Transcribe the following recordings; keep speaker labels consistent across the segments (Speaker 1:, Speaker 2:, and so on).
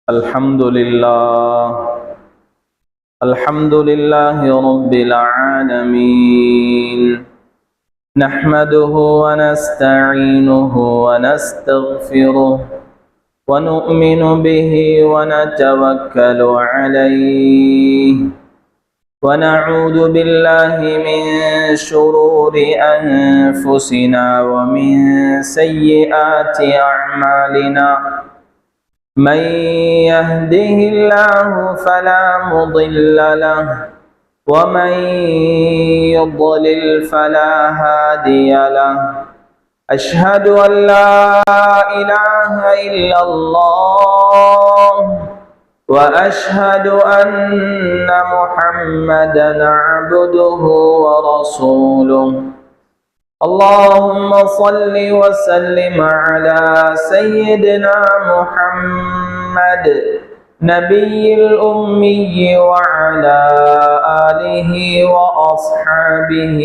Speaker 1: الحمد لله رب العالمين، نحمده ونستعينه ونستغفره ونؤمن به ونتوكل عليه، ونعوذ بالله من شرور أنفسنا ومن سيئات أعمالنا. من يهده الله فلا مضل له، ومن يضلل فلا هادي له. أشهد أن لا إله إلا الله، وأشهد أن محمدا عبده ورسوله. اللهم صل وسلم على سيدنا محمد نبي الأمي وعلى آله وأصحابه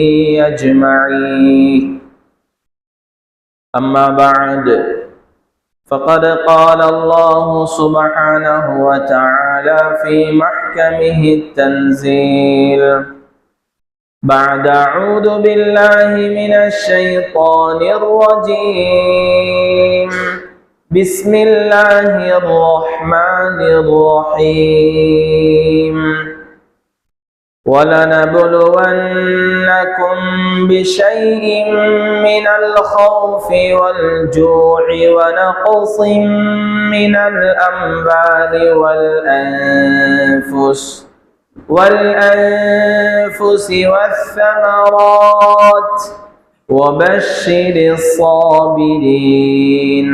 Speaker 1: أجمعين. أما بعد، فقد قال الله سبحانه وتعالى في محكمه التنزيل بعد أعوذ بالله من الشيطان الرجيم. بسم الله الرحمن الرحيم. ولنبلونكم بشيء من الخوف والجوع ونقص من الأموال والأنفس والثمرات وبشر الصابرين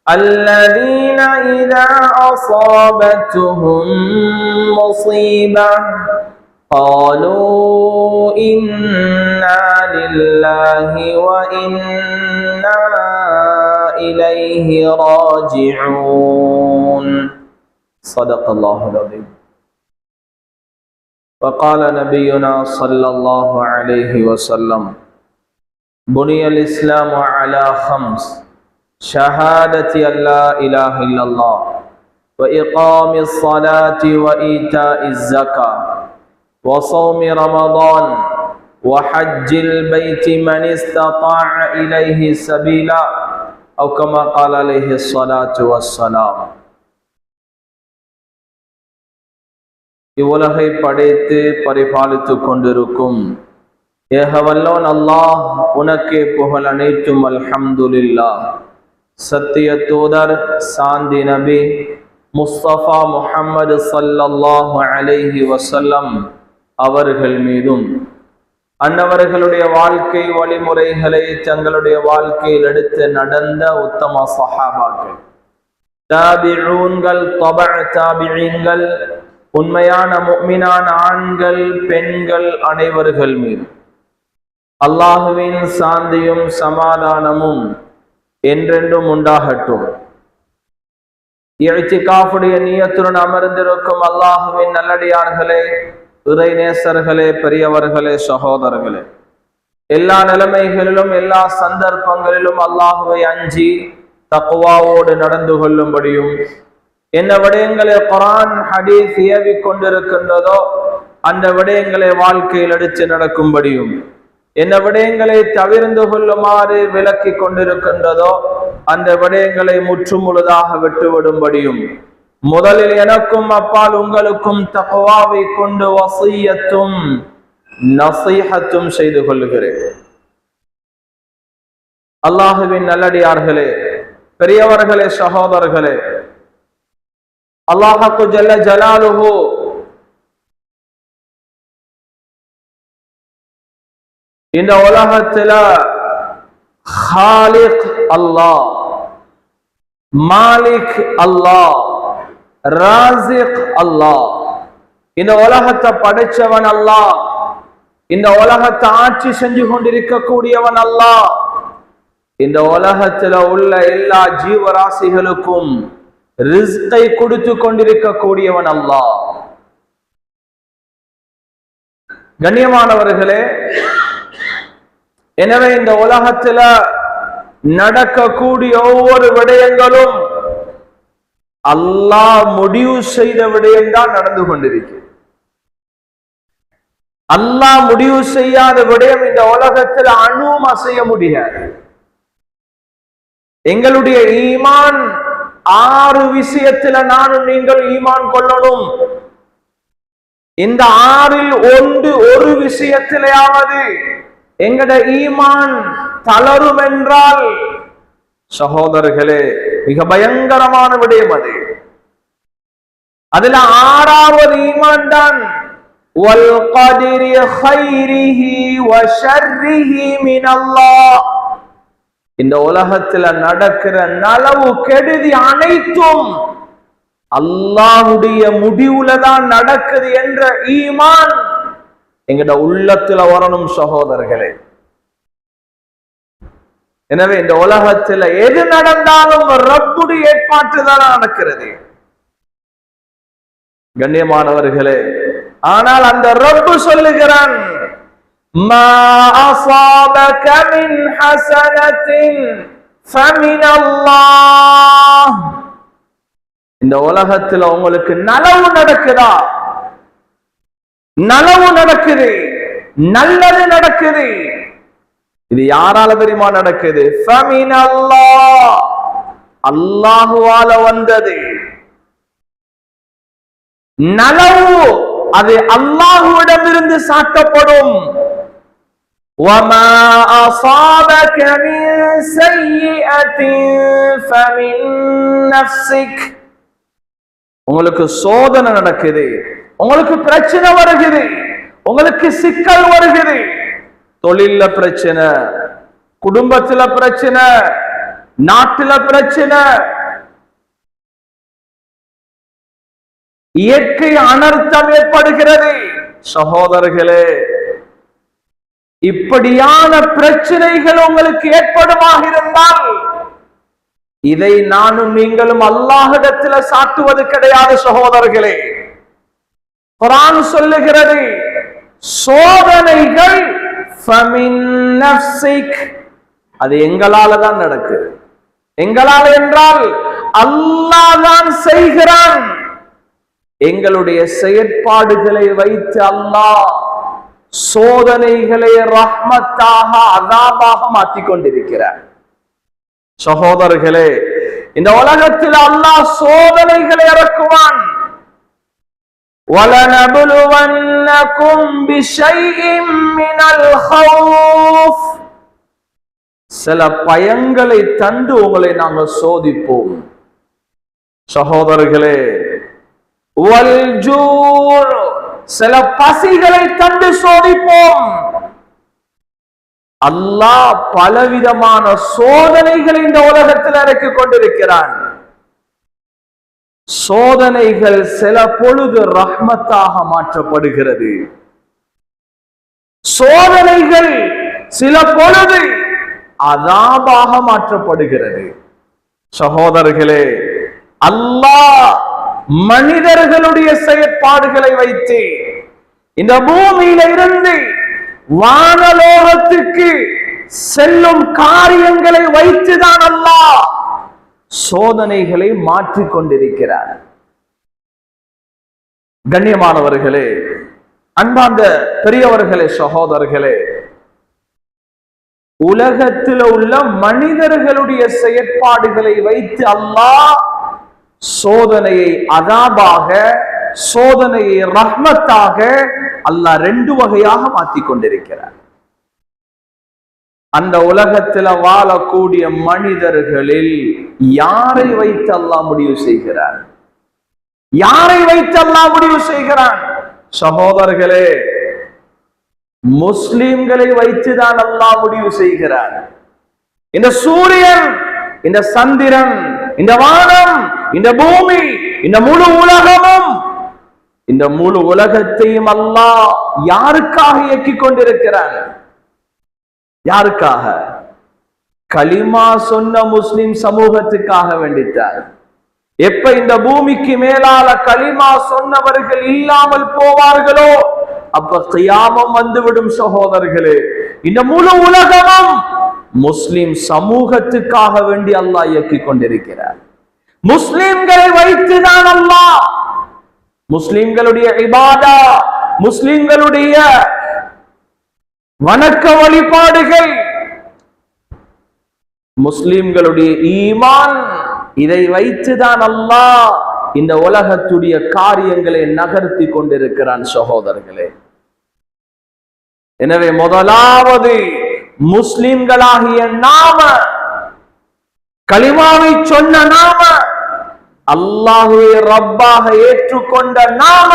Speaker 1: الذين إذا أصابتهم مصيبة قالوا إنا لله وإنا إليه راجعون. صدق الله العظيم. وقال نبينا صلى الله عليه وسلم: بني الإسلام على خمس: شهادة أن لا إله إلا الله، وإقام الصلاة وإيتاء الزكاة، وصوم رمضان، وحج البيت من استطاع إليه سبيلا، أو كما قال عليه الصلاة والسلام. இவ்வுலகை படைத்து பரிபாலித்துக் கொண்டிருக்கும் ஏகவல்லோன் அல்லாஹ், உனக்கே புகழ் அனைத்தும். அல்ஹம்துலில்லாஹ். சத்திய தூதர் சாந்தி நபி முஸ்தபா முஹம்மது ஸல்லல்லாஹு அலைஹி வஸல்லம் அவர்கள் மீதும், அன்னவர்களுடைய வாழ்க்கை வழிமுறைகளை தங்களுடைய வாழ்க்கையில் எடுத்து நடந்த உத்தம சஹாபாக்கள், தாபிஊன்கள், தபஅ தாபிஈன்கள், உண்மையான முஃமினான ஆண்கள் பெண்கள் அனைவர்கள் மீது அல்லாஹுவின் சாந்தியும் சமாதானமும் என்றென்றும் உண்டாகட்டும். இஅ்திகாஃபுடைய நியத்துடன் அமர்ந்திருக்கும் அல்லாஹுவின் நல்லடியார்களே, இறை நேசர்களே, பெரியவர்களே, சகோதரர்களே, எல்லா நிலைமைகளிலும் எல்லா சந்தர்ப்பங்களிலும் அல்லாஹுவை அஞ்சி தக்வாவோடு நடந்து கொள்ளும்படியும், என்ன விடயங்களை குர்ஆன் ஹதீஸ் ஏவிக் கொண்டிருக்கின்றதோ அந்த விடயங்களை வாழ்க்கையில் எடுத்து நடக்கும்படியும், என்ன விடயங்களை தவிர்ந்து கொள்ளுமாறு விலக்கி கொண்டிருக்கின்றதோ அந்த விடயங்களை முற்றுமுழுதாக விட்டுவிடும்படியும், முதலில் எனக்கும் அப்பால் உங்களுக்கும் தக்வாவை கொண்டு வஸியத்தும் நஸீஹத்தும் செய்து கொள்கிறேன். அல்லாஹுவின் நல்லடியார்களே, பெரியவர்களே, சகோதரர்களே, அல்லாஹ் ஜல்ல ஜலாலுஹு இந்த உலகத்துல ஹாலிக் அல்லாஹ், மாலிக் அல்லாஹ், ராசிக் அல்லாஹ், இந்த உலகத்தை படைச்சவன் அல்லாஹ், இந்த உலகத்தை ஆட்சி செஞ்சு கொண்டிருக்கக்கூடியவன் அல்லாஹ், இந்த உலகத்துல உள்ள எல்லா ஜீவராசிகளுக்கும் ரிஸ்கை கொடுத்து கொண்டிருக்கக்கூடியவன் அல்லாஹ். கண்ணியமானவர்களே, எனவே இந்த உலகத்துல நடக்கக்கூடிய ஒவ்வொரு விடயங்களும் அல்லாஹ் முடிவு செய்த விடயம்தான் நடந்து கொண்டிருக்கு. அல்லாஹ் முடிவு செய்யாத விடயம் இந்த உலகத்தில் அணுவும் அசைய முடியாது. எங்களுடைய ஈமான் 6 விஷயத்துல நானும் நீங்கள் ஈமான் கொள்ளணும். இந்த 6ல் ஒரு விஷயத்திலேயாவது எங்கட ஈமான் தளரும் என்றால் சகோதரர்களே மிக பயங்கரமான விடயம் அது. அதுல 6வது ஈமான் தான் வல் கதிரி கைரிஹி வ ஷர்ரிஹி மினல்லாஹ். இந்த உலகத்துல நடக்கிற நலவு கெடுதி அனைத்தும் அல்லாஹ்வுடைய முடிவுல தான் நடக்குது என்ற ஈமான் எங்கட உள்ளத்துல வரணும் சகோதரர்களே. எனவே இந்த உலகத்துல எது நடந்தாலும் ரப்புடைய ஏற்பாட்டு தான் நடக்கிறது கண்ணியமானவர்களே. ஆனால் அந்த ரப்பு சொல்லுகிறான், மா அஸாபக மின் ஹஸனத்தின் ஃபமினல்லாஹ். இந்த உலகத்துல உங்களுக்கு நலவு நடக்குதா? நலவு நடக்குது, நல்லது நடக்குது. இது யாரால தெரியுமா நடக்குது? ஃபமினல்லாஹ், அல்லாஹ்வால வந்தது. நலவு அது அல்லாஹ்விடமிருந்து சாட்டப்படும். வமா அஸாபக மின் ஸய்யிஅத்தின் ஃபமின் நஃப்ஸிக். உங்களுக்கு சோதனை நடக்குது, உங்களுக்கு பிரச்சனை வருகிறது, உங்களுக்கு சிக்கல் வருகிறது, தொழில பிரச்சனை, குடும்பத்துல பிரச்சனை, நாட்டுல பிரச்சனை, இயற்கை அனர்த்தம் ஏற்படுகிறது. சகோதரர்களே, இப்படியான பிரச்சனைகள் உங்களுக்கு ஏற்படுமாக இருந்தால் இதை நானும் நீங்களும் அல்லாஹ்விடத்தில் சாட்டுவது கிடையாது சகோதரர்களே. குர்ஆன் சொல்லுகிறது, சோதனைகள் ஃபமின் நஃப்ஸிக், அது எங்களால தான் நடக்குது. எங்களால என்றால் அல்லாஹ் தான் செய்கிறான். எங்களுடைய செயற்பாடுகளை வைத்து அல்லாஹ் சோதனைகளை ரஹ்மத்தாக அஸாபாக மாற்றிக் கொண்டிருக்கிறார். சகோதரர்களே, இந்த உலகத்தில் அல்லாஹ் சோதனைகளை இறக்குவான். وَلَنَبْلُوَنَّكُمْ بِشَيْءٍ مِّنَ الْخَوْفِ. சில பயங்களை தந்து உங்களை நாங்கள் சோதிப்போம். சகோதரர்களே, வல்ஜூர், சில பசிகளை தந்து சோதிப்போம். அல்லாஹ் பலவிதமான சோதனைகளை இந்த உலகத்தில் இறக்கிக் கொண்டிருக்கிறான். சோதனைகள் சில பொழுது ரஹ்மத்தாக மாற்றப்படுகிறது. சோதனைகள் சில பொழுது அஸாபாக மாற்றப்படுகிறது. சகோதரர்களே, அல்லாஹ் மனிதர்களுடைய செயற்பாடுகளை வைத்து இந்த பூமியில இருந்து வானலோகத்துக்கு செல்லும் காரியங்களை வைத்துதான் அல்லாஹ் சோதனைகளை மாற்றிக் கொண்டிருக்கிறார். கண்ணியமானவர்களே, அன்பார்ந்த பெரியவர்களே, சகோதரர்களே, உலகத்தில் உள்ள மனிதர்களுடைய செயற்பாடுகளை வைத்து அல்லாஹ் சோதனையை அஸாபாக, சோதனையை ரஹ்மத்தாக அல்லாஹ் 2 வகையாக மாற்றிக் கொண்டிருக்கிறார். அந்த உலகத்தில் வாழக்கூடிய மனிதர்களில் யாரை வைத்து அல்லாஹ் முடிவு செய்கிறார்? யாரை வைத்து அல்லாஹ் முடிவு செய்கிறான்? சகோதரர்களே, முஸ்லிம்களை வைத்துதான் அல்லாஹ் முடிவு செய்கிறார். இந்த சூரியன், இந்த சந்திரன், இந்த வானம், இந்த பூமி, இந்த முழு உலகமும், இந்த முழு உலகத்தையும் அல்லாஹ் யாருக்காக இயக்கிக் கொண்டிருக்கிறார்? யாருக்காக? கலிமா சொன்ன முஸ்லிம் சமூகத்துக்காக வேண்டித்தான். எப்ப இந்த பூமிக்கு மேலால கலிமா சொன்னவர்கள் இல்லாமல் போவார்களோ அப்ப கியாமம் வந்துவிடும் சகோதரர்களே. இந்த முழு உலகமும் முஸ்லிம் சமூகத்துக்காக வேண்டி அல்லாஹ் இயக்கிக் கொண்டிருக்கிறார். முஸ்லிம்களை வைத்துதான் அல்லாஹ் முஸ்லிம்களுடைய இபாதா, முஸ்லிம்களுடைய வணக்க வழிபாடுகள், முஸ்லிம்களுடைய ஈமான், இதை வைத்துதான் அல்லாஹ் இந்த உலகத்துடைய காரியங்களை நகர்த்தி கொண்டிருக்கிறான் சகோதரர்களே. எனவே முதலாவது முஸ்லிம்களாகிய நாம, கலிமாவை சொன்ன நாம, அல்லாஹ்வை ரப்பாக ஏற்றுக்கொண்ட நாம,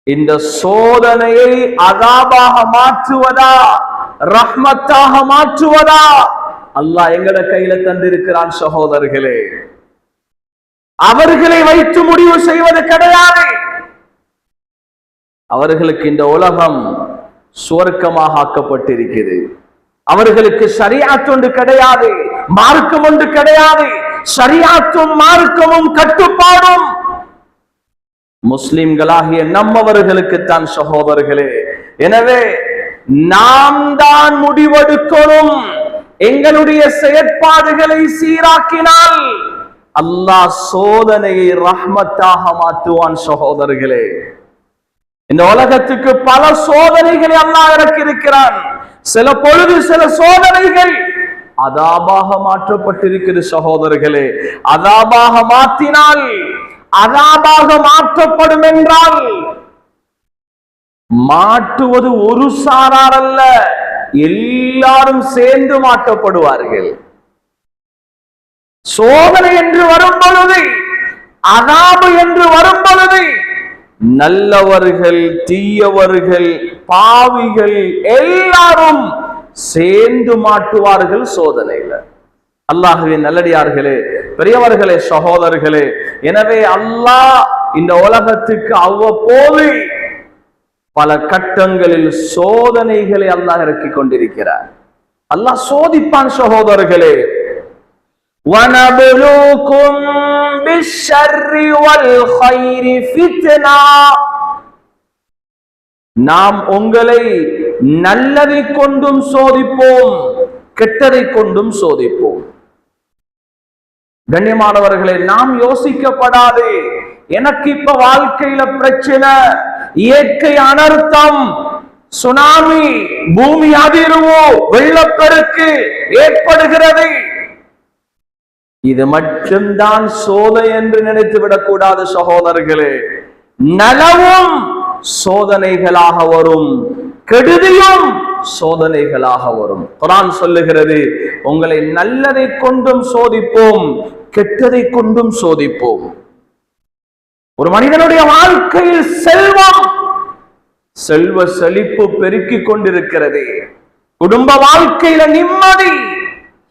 Speaker 1: இந்த சோதனையை அதாபாக மாற்றுவதா ரஹ்மத்தாக மாற்றுவதா அல்லாஹ் எங்கட கையில தந்திருக்கிறான் சகோதரர்களே. அவர்களை வைத்து முடிவு செய்வது கிடையாது. அவர்களுக்கு இந்த உலகம் சுவர்க்கமாக ஆக்கப்பட்டிருக்கிறது. அவர்களுக்கு ஷரீஅத் ஒன்று கிடையாது, மார்க்கம் ஒன்று கிடையாது. ஷரீஅத்தும் மார்க்கமும் கட்டுப்பாடும் முஸ்லிம்களாகிய நம்மவர்களுக்கு தான் சகோதரர்களே. எனவே நாம் தான் முடிவெடுக்கணும். எங்களுடைய செயற்பாடுகளை சீராக்கினால் அல்லாஹ் சோதனையை ரஹ்மத்தாக மாற்றுவான் சகோதரர்களே. இந்த உலகத்துக்கு பல சோதனைகளை அல்லாஹ் இறக்கியிருக்கிறான். சில பொழுது சில சோதனைகள் அதாபாக மாற்றப்பட்டிருக்கிறது சகோதரர்களே. அதாபாக மாற்றினால், அதாபாக மாற்றப்படும் என்றால், மாட்டுவது ஒரு சாரார் அல்ல, எல்லாரும் சேர்ந்து மாற்றப்படுவார்கள். சோதனை என்று வரும் பொழுது, அதாபு என்று வரும் பொழுது, நல்லவர்கள், தீயவர்கள், பாவிகள் எல்லாரும் சேர்ந்து மாட்டுவார்கள் சோதனையில. அல்லாஹ்வின் நல்லடியார்களே, பெரியவர்களே, சகோதரர்களே, எனவே அல்லாஹ் இந்த உலகத்துக்கு அவ்வப்போது பல கட்டங்களில் சோதனைகளை அல்லாஹ் இறக்கிக் கொண்டிருக்கிறார். அல்லாஹ் சோதிப்பான் சகோதரர்களே. وَنَبْلُوكُمْ بِالشَّرِّ وَالْخَيْرِ فِتْنَةً, நாம் உங்களை நல்லதை கொண்டும் சோதிப்போம், கெட்டதை கொண்டும் சோதிப்போம். கண்ணியமானவர்களே, நாம் யோசிக்கப்படாது. எனக்கு இப்ப வாழ்க்கையில பிரச்சனை, இயற்கை அனர்த்தம், சுனாமி, பூமி அதிர்வு, வெள்ளப்பெருக்கு ஏற்படுகிறது, இது மட்டும்தான் சோதனை என்று நினைத்து விடக்கூடாது சகோதரர்களே. நலவும் சோதனைகளாக வரும், கெடுதியும் சோதனைகளாக வரும். குர்ஆன் சொல்லுகிறது, உங்களை நல்லதை கொண்டும் சோதிப்போம், கெட்டதை கொண்டும் சோதிப்போம். ஒரு மனிதனுடைய வாழ்க்கையில் செல்வ செழிப்பு பெருக்கிக் கொண்டிருக்கிறது. குடும்ப வாழ்க்கையில நிம்மதி,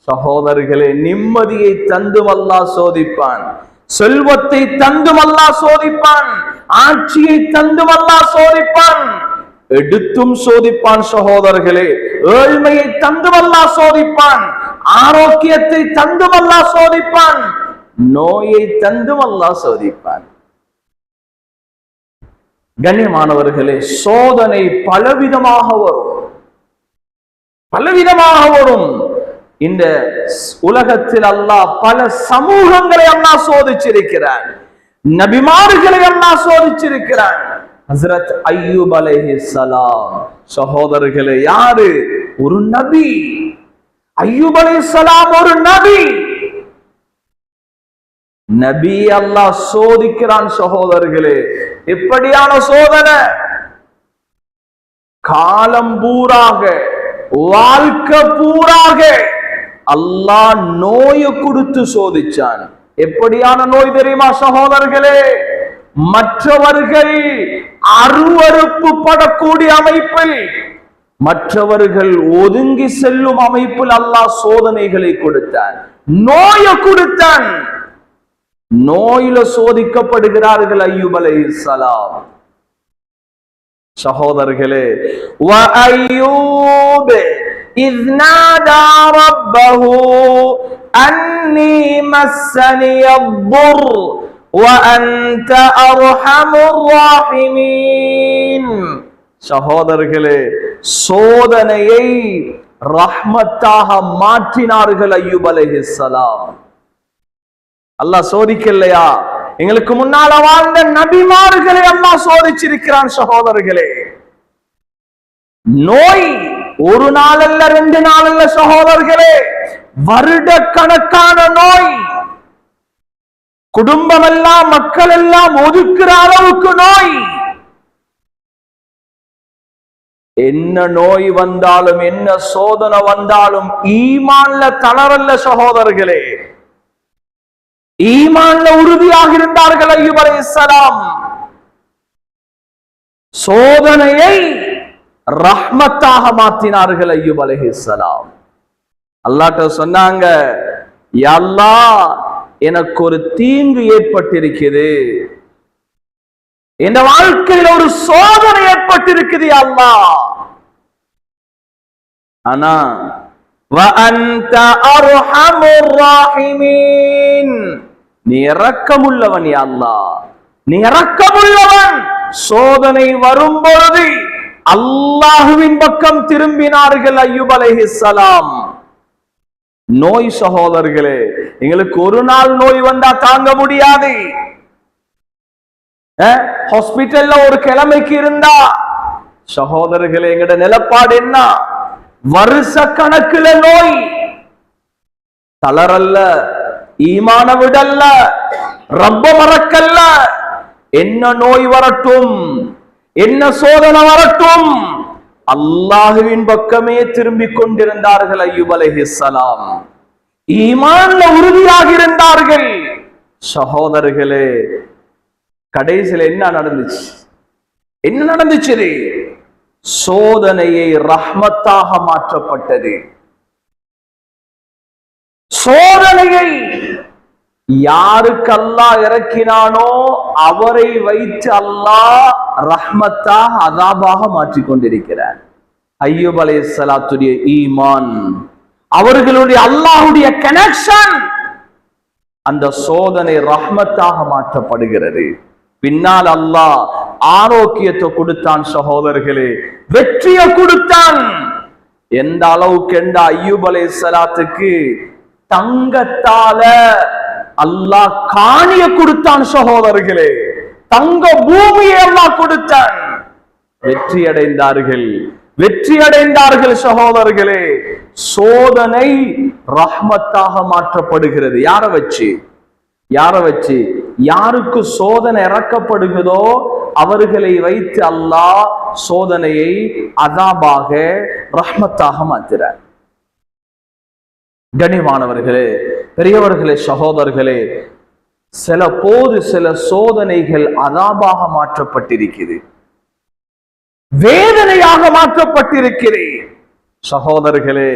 Speaker 1: சகோதரர்களே, நிம்மதியை தந்தும் அல்லாஹ் சோதிப்பான், செல்வத்தை தந்தும் அல்லாஹ் சோதிப்பான், ஆட்சியை தந்தும் அல்லாஹ் சோதிப்பான், எடுத்தும் சோதிப்பான் சகோதரர்களே. ஏழ்மையை தந்தும் அல்லாஹ் சோதிப்பான், ஆரோக்கியத்தை தந்தும் அல்லாஹ் சோதிப்பான், நோயை தந்தும் அல்லாஹ் சோதிப்பான். கண்ணியமானவர்களே, சோதனை பலவிதமாக வரும், பலவிதமாக வரும். இந்த உலகத்தில் அல்லாஹ் பல சமூகங்களை அல்லாஹ் சோதிச்சிருக்கிறான், நபிமார்களை அல்லாஹ் சோதிச்சிருக்கிறான். ஹஸ்ரத் அய்யூப் அலைஹிஸ்ஸலாம் சகோதரர்களே, யாரு? ஒரு நபி. அய்யூப் அலைஹிஸ்ஸலாம் ஒரு நபி. நபி அல்லாஹ் சோதிக்கிறான் சகோதரர்களே. எப்படியான சோதனை? காலம் பூராக, வாழ்க்கை பூராக அல்லாஹ் நோயை கொடுத்து சோதிச்சான். எப்படியான நோய் தெரியுமா சகோதரர்களே? மற்றவர்கள் அருவருப்பு படக்கூடிய அமைப்பில், மற்றவர்கள் ஒதுங்கி செல்லும் அமைப்பில் அல்லாஹ் சோதனைகளை கொடுத்தான், நோயை கொடுத்தான். நோயில சோதிக்கப்படுகிறார்கள் அய்யூப் அலைஹிஸ்ஸலாம். சகோதரர்களே, وَأَيُّوبَ إِذْ نَادَى رَبَّهُ أَنِّي مَسَّنِيَ الضُّرُّ وأنت أرحم الراحمين. சகோதரர்களே, சோதனையை ரஹ்மத்தாக மாற்றினார்கள் அய்யூப் அலைஹிஸ்ஸலாம். அல்லாஹ் சோதிக்கலையா? எங்களுக்கு முன்னால வாழ்ந்த நபிமார்களை அல்லாஹ் சோதிச்சிருக்கிறான். சகோதரர்களே, நோய் ஒரு நாள் அல்ல, 2 நாள் அல்ல சகோதரர்களே, வருட கணக்கான நோய். குடும்பம் எல்லாம், மக்கள் எல்லாம் ஒதுக்குற அளவுக்கு நோய். என்ன நோய் வந்தாலும், என்ன சோதனை வந்தாலும் ஈமான்ல தளரல்ல சகோதரர்களே, ஈமான்ல உறுதியாக இருந்தார்கள் அய்யூப் அலைஹிஸ்ஸலாம். சோதனையை ரஹ்மத்தாக மாற்றினார்கள் அய்யூப் அலைஹிஸ்ஸலாம். அல்லாஹ்ட்ட சொன்னாங்க, யா அல்லாஹ், எனக்கு ஒரு தீங்கு ஏற்பட்டிருக்குது, இந்த வாழ்க்கையில் ஒரு சோதனை ஏற்பட்டிருக்குது யா அல்லாஹ். ஆனா وَأَنْتَ أَرْحَمُ الرَّاحِمِينَ, நீ இரக்கமுள்ளவன் யா அல்லாஹ், நீ இரக்கமுள்ளவன். சோதனை வரும்பொழுது அல்லாஹ்வின் பக்கம் திரும்பினார்கள் அய்யூப் அலைஹிஸ்ஸலாம். நோய் சகோதரர்களே, எங்களுக்கு ஒரு நாள் நோய் வந்தா தாங்க முடியாது. ஹாஸ்பிட்டல்ல ஒரு கிழமைக்கு இருந்தா சகோதரர்களே, எங்கட நிலப்பாடு என்ன? வருஷ கணக்குல நோய். தளரல்ல, ஈமான விடல்ல, ரப்ப மறக்கல்ல. என்ன நோய் வரட்டும், என்ன சோதனை வரட்டும், அல்லாஹுவின் பக்கமே திரும்பிக் கொண்டிருந்தார்கள் அய்யூப் அலைஹிஸ்ஸலாம். ஈமான்ல உறுதியாக இருந்தார்கள். சகோதரர்களே, கடைசியில் என்ன நடந்துச்சு? என்ன நடந்துச்சு? சோதனையை ரஹ்மத்தாக மாற்றப்பட்டது. சோதனையை யாருக்கு அல்லாஹ் இறக்கினானோ அவரை வைத்து அல்லாஹ் ரஹ்மத்தாக அதாபாக மாற்றிக் கொண்டிருக்கிறார். அய்யூப் அலைஹிஸ்ஸலாத்துடைய ஈமான், அவர்களுடைய அல்லாஹ்வுடைய கனெக்ஷன், அந்த சோதனை ரஹ்மத்தாக மாற்றப்படுகிறது. பின்னால் அல்லாஹ் ஆரோக்கியத்தை கொடுத்தான் சகோதரர்களே, வெற்றியை கொடுத்தான். எந்த அளவுக்கு என்ற அய்யூப் அலைஹிஸ்ஸலாத்துக்கு தங்கத்தால அல்லாஹ் காணிய கொடுத்தான் சகோதரர்களே, தங்க பூமியை அல்லாஹ் கொடுத்தான். வெற்றி அடைந்தார்கள், வெற்றி அடைந்தார்கள் சகோதரர்களே. சோதனை ரஹ்மத்தாக மாற்றப்படுகிறது. யாரை வச்சு? யாரை வச்சு? யாருக்கு சோதனை இறக்கப்படுகிறதோ அவர்களை வைத்து அல்லாஹ் சோதனையை அதாபாக ரஹ்மத்தாக மாற்றுறார். கனிவானவர்களே, பெரியவர்களே, சகோதரர்களே, சில போது சில சோதனைகள் அதாபாக மாற்றப்பட்டிருக்கிறது, வேதனையாக மாற்றப்பட்டிருக்கிறது. சகோதரர்களே,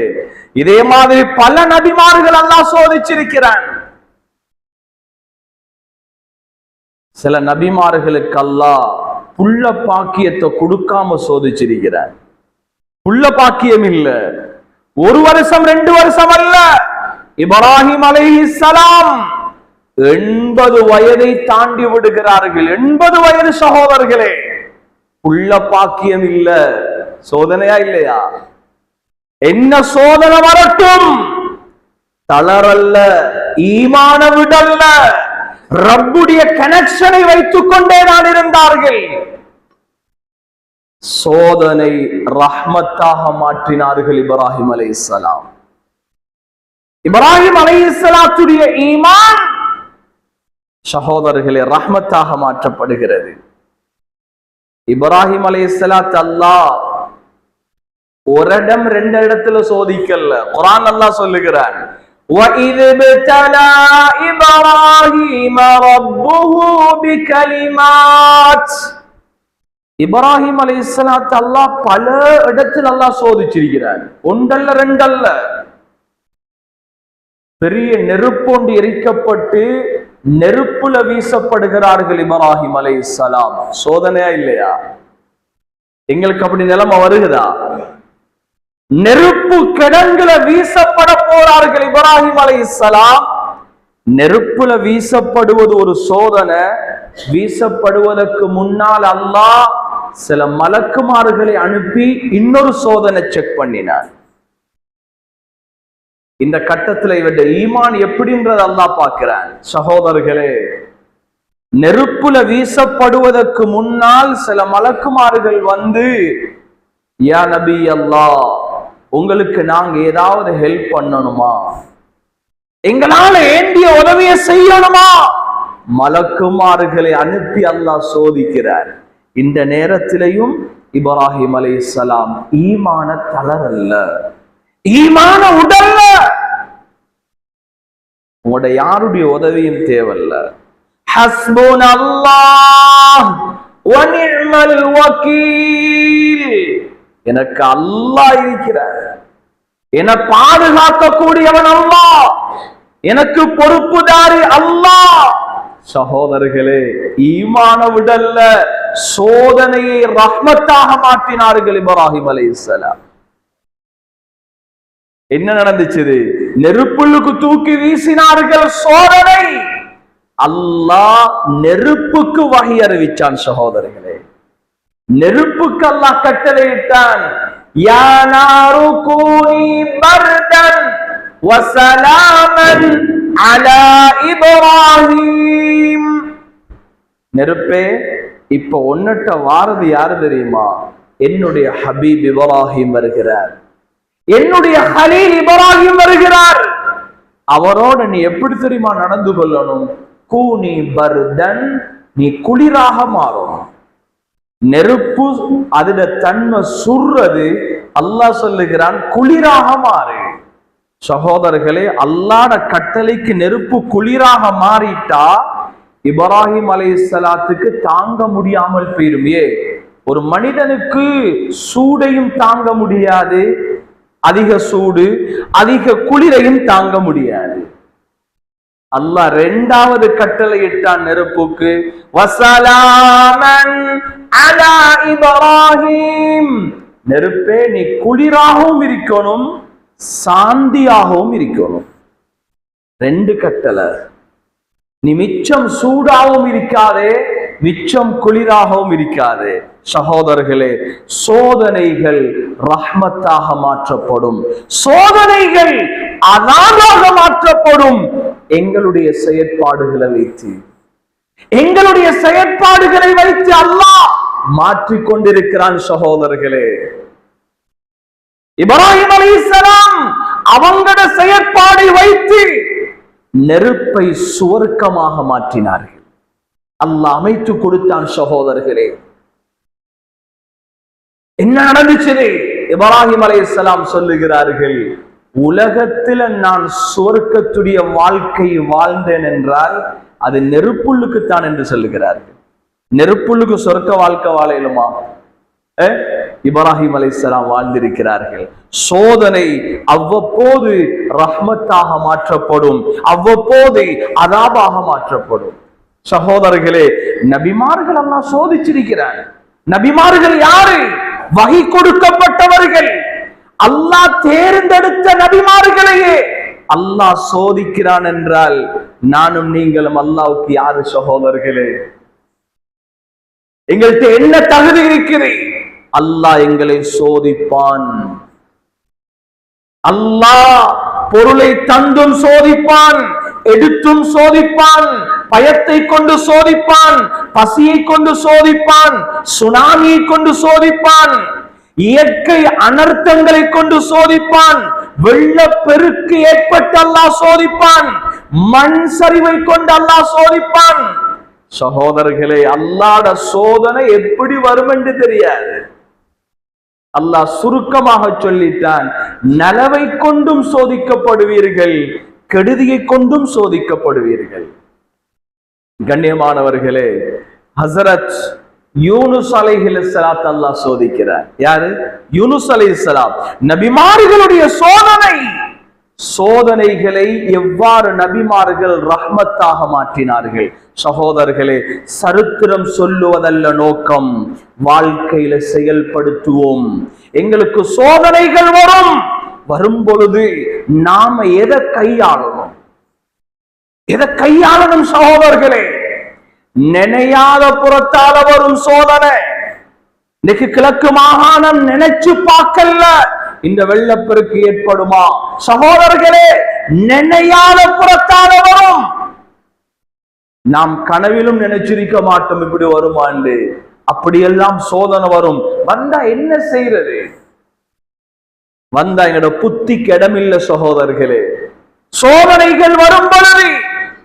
Speaker 1: இதே மாதிரி பல நபிமார்கள் அல்லாஹ் சோதிச்சிருக்கிறான். சில நபிமார்களுக்கு அல்லாஹ் புள்ள பாக்கியத்தை கொடுக்காம சோதிச்சிருக்கிறார். புள்ள பாக்கியம் இல்ல, 1 வருஷம் 2 வருஷம் அல்ல. இப்ராஹிம் அலைஹிஸ்ஸலாம் 80 வயதை தாண்டி விடுகிறார்கள். 80 வயது சகோதரர்களே, புள்ள பாக்கியம் இல்ல. சோதனையா இல்லையா? என்ன சோதனை வரட்டும் தளரல்ல, ஈமான விடல்ல, ரப்புடைய கனெக்ஷனை வைத்துக் கொண்டே தான் இருந்தார்கள். சோதனை ரஹ்மத்தாக மாற்றினார்கள் இப்ராஹிம் அலைஹிஸ்ஸலாம். இப்ராஹிம் அலைஹிஸ்ஸலாத்துடைய ஈமான் சகோதரர்களே ரஹ்மத்தாக மாற்றப்படுகிறது. இப்ராஹிம் அலைஹிஸ்ஸலாத் அல்லாஹ் ஒரு இடம் 2 இடத்துல சோதிக்கல. குர்ஆன் அல்லாஹ் சொல்லுகிறான், وَإِذِ ابْتَلَى إِبْرَاهِيمَ رَبُّهُ بِكَلِمَاتٍ. இப்ராஹிம் அலைஹிஸ்ஸலாத் அல்லாஹ் பல இடத்தில் அல்லாஹ் சோதிச்சிருக்கிறார். 1 அல்ல 2 அல்ல. பெரிய நெருப்பொண்டு எரிக்கப்பட்டு நெருப்புல வீசப்படுகிறார்கள் இப்ராஹிம் அலைஹிஸ்ஸலாம். சோதனையா இல்லையா? எங்களுக்கு அப்படி நிலைமை வருகிறதா? நெருப்பு கிடங்குல வீசப்பட போறார்கள் இப்ராஹிம் அலைஹிஸ்ஸலாம். நெருப்புல வீசப்படுவது ஒரு சோதனை. வீசப்படுவதற்கு முன்னால் அல்லாஹ் சில மலக்குமார்களை அனுப்பி இன்னொரு சோதனை செக் பண்ணினார். இந்த கட்டத்துல இவருடைய ஈமான் எப்படின்றது அல்லாஹ் பார்க்கிறான். சகோதரர்களே, நெருப்புல வீசப்படுவதற்கு முன்னால் சில மலக்குமார்கள் வந்து, யா நபி அல்லாஹ், உங்களுக்கு நாங்க ஏதாவது ஹெல்ப் பண்ணணுமா, எங்களால வேண்டிய உதவியை செய்யணுமா? மலக்குமார்களை அனுப்பி அல்லாஹ் சோதிக்கிறார். இந்த நேரத்திலையும் இப்ராஹிம் அலைஹிஸ்ஸலாம் ஈமான தளரல்ல, ஈமான உடல்ல. உங்களுடைய யாருடைய உதவியும் தேவையில்ல. ஹஸ்புனல்லாஹ் வ நிஅமல் வக்கீல், எனக்கு அல்லாஹ் இருக்கிறார், என பாதுகாக்க கூடியவன் அல்லாஹ், எனக்கு பொறுப்புதாரி அல்லாஹ். சகோதரர்களே, ஈமான விடல்ல, சோதனையை ரஹ்மத்தாக மாற்றினார்கள் இப்ராஹிம் அலைஹிஸ்ஸலாம். என்ன நடந்துச்சு? நெருப்புக்கு தூக்கி வீசினார்கள், சோதனை. அல்லாஹ் நெருப்புக்கு வஹி அறிவிச்சான். சகோதரர்களே, நெருப்புக்கு அல்லாஹ் கட்டளையிட்டான், யா நாரு கூனி பர்தன் வ ஸலாமன் அலா இப்ராஹிம். நெருப்பே, இப்ப ஒன்னட்ட வாரது யாரு தெரியுமா? என்னுடைய ஹபீப் இப்ராஹிம் வருகிறார், என்னுடைய ஹலீல் இப்ராஹிம் வருகிறார். அவரோட நீ எப்படி தெரியுமா நடந்து கொள்ளணும்? கூனி பர்தன், நீ குளிராக மாறும். நெருப்பு அதுல தன்மை சுடுறது, அல்லாஹ் சொல்லுகிறான் குளிராக மாறு. சகோதரர்களே, அல்லாஹ்ட கட்டளைக்கு நெருப்பு குளிராக மாறிட்டா இப்ராஹிம் அலைஹிஸ்ஸலாத்துக்கு தாங்க முடியாமல் போயிரும். ஒரு மனிதனுக்கு சூடையும் தாங்க முடியாது, அதிக சூடு அதிக குளிரையும் தாங்க முடியாது. அல்லாஹ் இரண்டாவது கட்டளை இட்டான் நெருப்புக்கு, வஸலாமன் அலா இப்ராஹிம். நெருப்பே, நீ குளிராகவும் இருக்கணும், சாந்தியாகவும் இருக்கணும். ரெண்டு கட்டளை. நீ மிச்சம் சூடாகவும் இருக்காதே, மிச்சம் குளிராகவும் இருக்காது. சகோதரர்களே, சோதனைகள் ரஹ்மத்தாக மாற்றப்படும், சோதனைகள் அதாபாக மாற்றப்படும். எங்களுடைய செயற்பாடுகளை வைத்து, எங்களுடைய செயற்பாடுகளை வைத்து அல்லாஹ் மாற்றிக் கொண்டிருக்கிறான். சகோதரர்களே, இப்ராஹிம் அலைஹிஸ்ஸலாம் அவங்களோட செயற்பாடை வைத்து நெருப்பை சுவர்க்கமாக மாற்றினார்கள். அல்லாஹ் அமைத்து கொடுத்தான். சகோதரர்களே, என்ன நடந்துச்சு? இப்ராஹிம் அலைஹிஸ்ஸலாம் சொல்லுகிறார்கள், உலகத்தில் நான் சுவர்க்கத்துடைய வாழ்க்கை வாழ்ந்தேன் என்றால் அது நெருப்புள்ளுக்குத்தான் என்று சொல்லுகிறார்கள். நெருப்புள்ளுக்கு சொர்க்க வாழ்க்கை வாழலுமா? இப்ராஹிம் அலைஹிஸ்ஸலாம் வாழ்ந்திருக்கிறார்கள். சோதனை அவ்வப்போது ரஹ்மத்தாக மாற்றப்படும், அவ்வப்போது அதாபாக மாற்றப்படும். சகோதரர்களே, நபிமார்கள் அல்லாஹ் சோதிச்சிருக்கிறார். நபிமார்கள் யாரு? வஹி கொடுக்கப்பட்டவர்கள், அல்லாஹ் தேர்ந்தெடுத்த நபிமார்களையே அல்லாஹ் சோதிக்கிறான் என்றால் நானும் நீங்களும் அல்லாஹ்வுக்கு யாரு? சகோதரர்களே, எங்கள்கிட்ட என்ன தகுதி இருக்கிறது? அல்லாஹ் எங்களை சோதிப்பான். அல்லாஹ் பொருளை தந்தும் சோதிப்பான், எடுத்தும் சோதிப்பான், பயத்தை கொண்டு சோதிப்பான், பசியை கொண்டு சோதிப்பான், சுனாமியை கொண்டு சோதிப்பான், இயற்கை அனர்த்தங்களை கொண்டு சோதிப்பான், வெள்ளப்பெருக்கு ஏற்பட்டு அல்லாஹ் சோதிப்பான், மண் சரிவை கொண்டு அல்லாஹ் சோதிப்பான். சகோதரர்களே, அல்லாஹ்ட சோதனை எப்படி வரும் என்று தெரியாது. அல்லாஹ் சுருக்கமாக சொல்லிட்டான், நலவை கொண்டும் சோதிக்கப்படுவீர்கள், கெடுதியை கொண்டும் சோதிக்கப்படுவீர்கள். கண்ணியமானவர்களே, ஹஸரத் யூனுஸ் அலைஹிஸ்ஸலாம் அல்லாஹ் சோதிக்கிறார். யாரு? யூனுஸ் அலைஹிஸ்ஸலாம். நபிமார்களுடைய சோதனை, சோதனைகளை எவ்வாறு நபிமார்கள் ரஹ்மத்தாக மாற்றினார்கள். சகோதரர்களே, சரித்திரம் சொல்லுவதல்ல நோக்கம், வாழ்க்கையில செயல்படுத்துவோம். எங்களுக்கு சோதனைகள் வரும் பொழுது நாம எதை கையாளணும்? இதை கையாளணும் சகோதரர்களே. நினையாத புறத்தால வரும் சோதனை. இன்னைக்கு கிழக்கு மாகாணம் நினைச்சு பார்க்கல இந்த வெள்ளப்பெருக்கு ஏற்படுமா சகோதரர்களே? நினையாத புறத்தால வரும். நாம் கனவிலும் நினைச்சிருக்க மாட்டோம் இப்படி வருமாண்டு. அப்படியெல்லாம் சோதனை வரும். வந்தா என்ன செய்யறது? வந்தா எங்களோட புத்திக்கு இடமில்லை சகோதரர்களே. சோதனைகள் வரும் பொழுது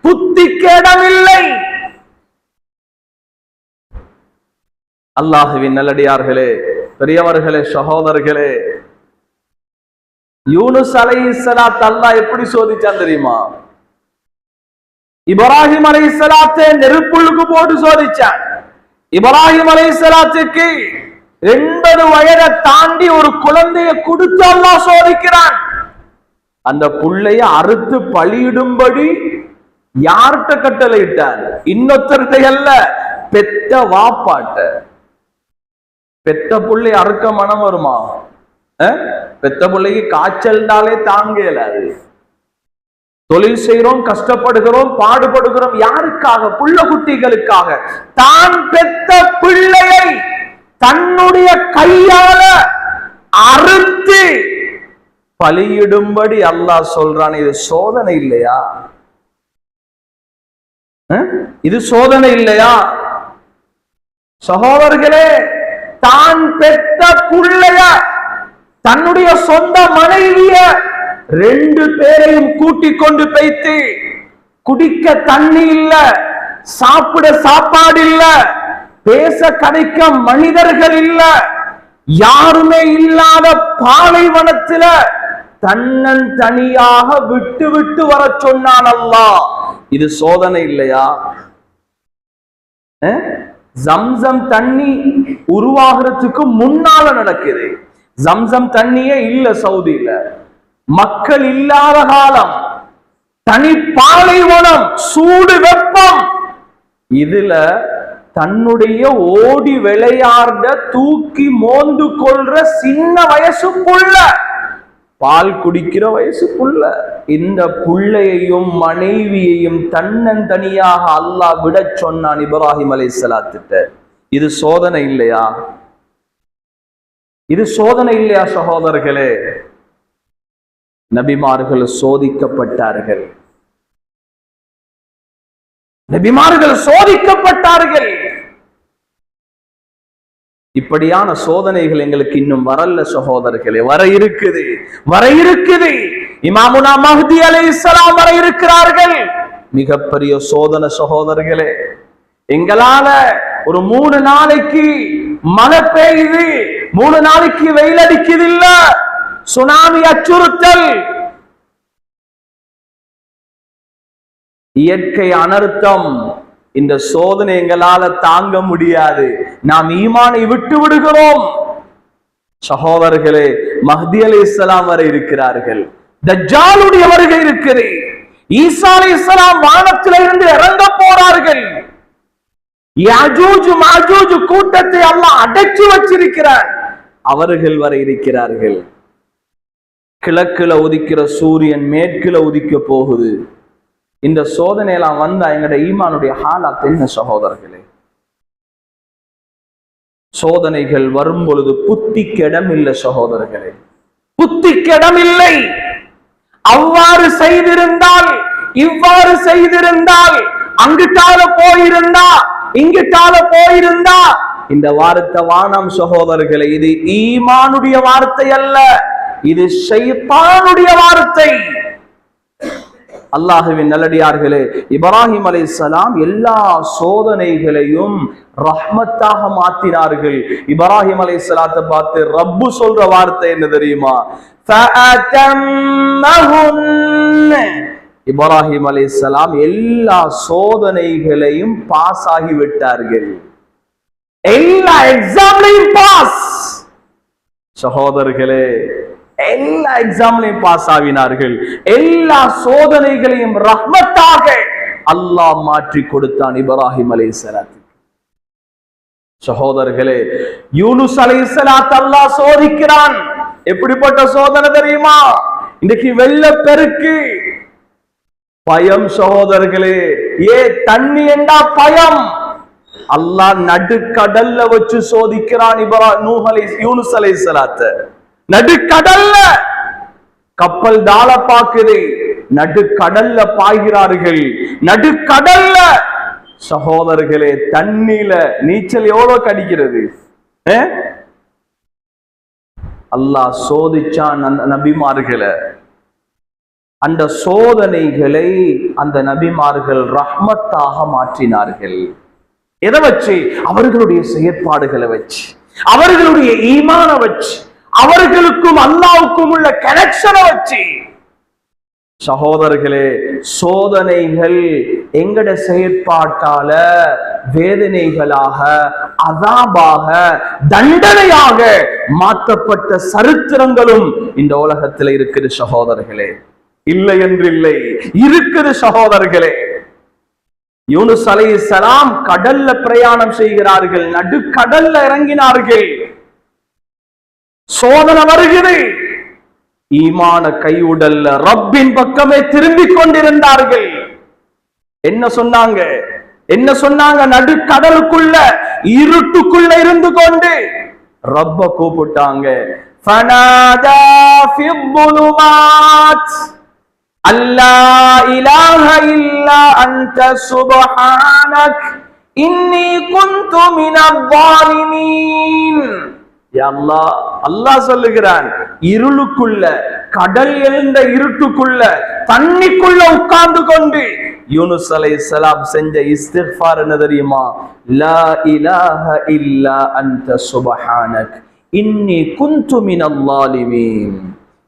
Speaker 1: புத்திக்கு இடமில்லை. அல்லாஹுவின் நல்லடியார்களே, பெரியவர்களே, சகோதரர்களே, யூனுஸ் அலைஹிஸ்ஸலாத் அல்லாஹ் எப்படி சோதிச்சான் தெரியுமா? இப்ராஹிம் அலைஹிஸ்ஸலாத்தை நெருப்புள்ளுக்கு போட்டு சோதிச்சான். இப்ராஹிம் அலைஹிஸ்ஸலாத்துக்கு 80 வயதை தாண்டி ஒரு குழந்தையை கொடுத்து அல்லாஹ் சோதிக்கிறான். அந்த புள்ளைய அறுத்து பலியிடும்படி யார்கிட்ட கட்டளை இட்டான்? இன்னொருத்தர்கிட்ட அல்ல, பெத்த வாப்பாட்ட. பெத்த புள்ளை அறுக்க மனம் வருமா? பெத்த பிள்ளைக்கு காய்ச்சல்னாலே தாங்க இயலாது. தொழில் செய்யறோம், கஷ்டப்படுகிறோம், பாடுபடுகிறோம். யாருக்காக? புள்ள குட்டிகளுக்காக. தான் பெத்த பிள்ளையை தன்னுடைய கையால அறுத்து பலியிடும்படி அல்லாஹ் சொல்றான். இது சோதனை இல்லையா? இது சோதனை இல்லையா சகோதரர்களே? தான் பெத்த பிள்ளைய, தன்னுடைய சொந்த மனைவிய 2 பேரையும் கூட்டிக் கொண்டு போய்த்து, குடிக்க தண்ணி இல்ல, சாப்பிட சாப்பாடு இல்ல, பேச கதைக்க மனிதர்கள் இல்ல, யாருமே இல்லாத பாலைவனத்துல தன்னன் தனியாக விட்டு விட்டு வர சொன்னான் அல்லாஹ். இது சோதனை இல்லையா? ஜம்சம் தண்ணி உருவாகிறதுக்கு முன்னால நடக்குது. ஜம்சம் தண்ணியே இல்ல சவுதியில, மக்கள் இல்லாத காலம், தனி பாலைவனம், சூடு வெப்பம். இதுல தன்னுடைய ஓடி விளையாட தூக்கி மோந்து கொள்ற சின்ன வயசு புள்ள, பால் குடிக்கிற வயசு புள்ள, இந்த புள்ளையையும் மனைவியையும் தன்னன் தனியாக அல்லாஹ் விட சொன்னான் இப்ராஹிம் அலைஹிஸ்ஸலாத்துட்ட. இது சோதனை இல்லையா? இது சோதனை இல்லையா சகோதரர்களே? நபிமார்கள் சோதிக்கப்பட்டார்கள். நபிமார்கள் சோதிக்கப்பட்டார்கள். இப்படியான சோதனைகள் எங்களுக்கு இன்னும் வரல சகோதரர்களே. வர இருக்குது, வர இருக்குது. இமாமுனா மஹ்தி அலைஹிஸ்ஸலாம் வர இருக்கிறார்கள். மிகப்பெரிய சோதனை சகோதரர்களே. எங்களால ஒரு 3 நாளைக்கு மழை பெய்யுது, 3 நாளைக்கு வெயில் அடிக்குது இல்ல, சுனாமி அச்சுறுத்தல், இயற்கை அனர்த்தம். இந்த சோதனை எங்களால தாங்க முடியாது. நாம் ஈமானை விட்டு விடுகிறோம் சகோதரர்களே. மஹ்தி அலைஹிஸ்ஸலாம் வரை இருக்கிறார்கள். தஜ்ஜாலுடைய வருகை இருக்குது. ஈசா அலைஹிஸ்ஸலாம் வானத்தில இருந்து இறங்க போறார்கள். யாஜூஜ் மாஜூஜ் கூட்டத்தை அல்லாஹ் அடக்கி வச்சிருக்கிறார். அவர்கள் வரை இருக்கிறார்கள். கிழக்குல உதிக்கிற சூரியன் மேற்குல உதிக்க போகுது. இந்த சோதனையெல்லாம் வந்தா எங்கட ஈமானுடைய ஹாலாத் என்ன சகோதரர்களே? சோதனைகள் வரும் பொழுது புத்திக்கு இடம் இல்லை சகோதரர்களே, புத்திக்கு இடம் இல்லை. அவ்வாறு செய்திருந்தால், இவ்வாறு செய்திருந்தால், அங்கிட்டால போயிருந்தா, இங்கிட்டால போயிருந்தா, இந்த வார்த்தை வானம் சகோதரர்களே. இது ஈமானுடைய வார்த்தை அல்ல, இது ஷைத்தானுடைய வார்த்தை. அல்லாஹுவின் நல்லடியார்களே, இப்ராஹிம் அலைஹிஸ்ஸலாம் எல்லா சோதனைகளையும் ரஹ்மத்தாக மாற்றினார்கள். இப்ராஹிம் அலைஹிஸ்ஸலாத்தை பார்த்து ரப்பு சொல்ற வார்த்தை என்ன தெரியுமா? இப்ராஹிம் அலைஹிஸ்ஸலாம் எல்லா சோதனைகளையும் பாஸ் ஆகி விட்டார்கள். எல்லா எக்ஸாம்லையும் பாஸ் சகோதரர்களே, எல்லா எக்ஸாம்லையும் பாஸ் ஆகினார்கள். எல்லா சோதனைகளையும் ரஹ்மத்தாக அல்லாஹ் மாற்றி கொடுத்தான் இப்ராஹிம் அலைஹிஸ்ஸலாத்துக்கு. சகோதரர்களே, யூனுஸ் அலைஹிஸ்ஸலாத் அல்லாஹ் சோதிக்கிறான். எப்படிப்பட்ட சோதனை தெரியுமா? இன்னைக்கு வெள்ளப்பெருக்கு, பயம் சகோதரர்களே. தண்ணி என்றா பயம். அல்லாஹ் நடுக்கடல்ல வச்சு சோதிக்கிறான் யூனுஸ் அலைஹிஸ்ஸலாத்தை. நடுக்கடல்ல கப்பல் தாள பாக்குது, நடுக்கடல்ல பாய்கிறார்கள். நடுக்கடல்ல சகோதரர்களே, தண்ணியில நீச்சல் எவ்வளவு கடிக்கிறது. அல்லாஹ் சோதிச்சான் அந்த நபிமார்களை. அந்த சோதனைகளை அந்த நபிமார்கள் ரஹ்மத்தாக மாற்றினார்கள். எதை வச்சு? அவர்களுடைய செயற்பாடுகளை வச்சு, அவர்களுடைய ஈமான வச்சு, அவர்களுக்கும் அல்லாஹ்வுக்கும் உள்ள கனெக்ஷனை வச்சு. சகோதரர்களே, சோதனைகள் எங்கட செயற்பாட்டால வேதனைகளாக, அதாபாக, தண்டனையாக மாற்றப்பட்ட சரித்திரங்களும் இந்த உலகத்தில் இருக்குது சகோதரர்களே. இல்லை என்று இல்லை, இருக்குது சகோதரர்களே. யூனுஸ் அலைஹிஸ்ஸலாம் கடல்ல பிரயாணம் செய்கிறார்கள், நடுக்கடல்ல இறங்கினார்கள். சோதனை வருகிறது. ஈமான கையுடல்ல ரப்பின் பக்கமே திரும்பிக் கொண்டிருந்தார்கள். என்ன சொன்னாங்க? நடுக்கடலுக்குள்ள இருட்டுக்குள்ள இருந்து கொண்டு ரப்ப கூப்பிட்டாங்க. ஃபனாதா ஃபில்-ظுலுமாத் அல்லா இலாஹ இல்லா அன்த சுப்ஹானக் இன்னி குன்து மினல்-ظாலிமீன். அல்லாஹ் சொல்லுகிறான், இருளுக்குள்ள, கடல் எழுந்த இருட்டுக்குள்ள, தண்ணிக்குள்ள உட்கார்ந்து கொண்டு யூனுஸ் அலைஹிஸ்ஸலாம் செஞ்ச இஸ்திக்ஃபார் என்ன தெரியுமா? லா இலாஹ இல்லா அன்த சுப்ஹானக் இன்னி குன்து மினல்-ظாலிமீன்.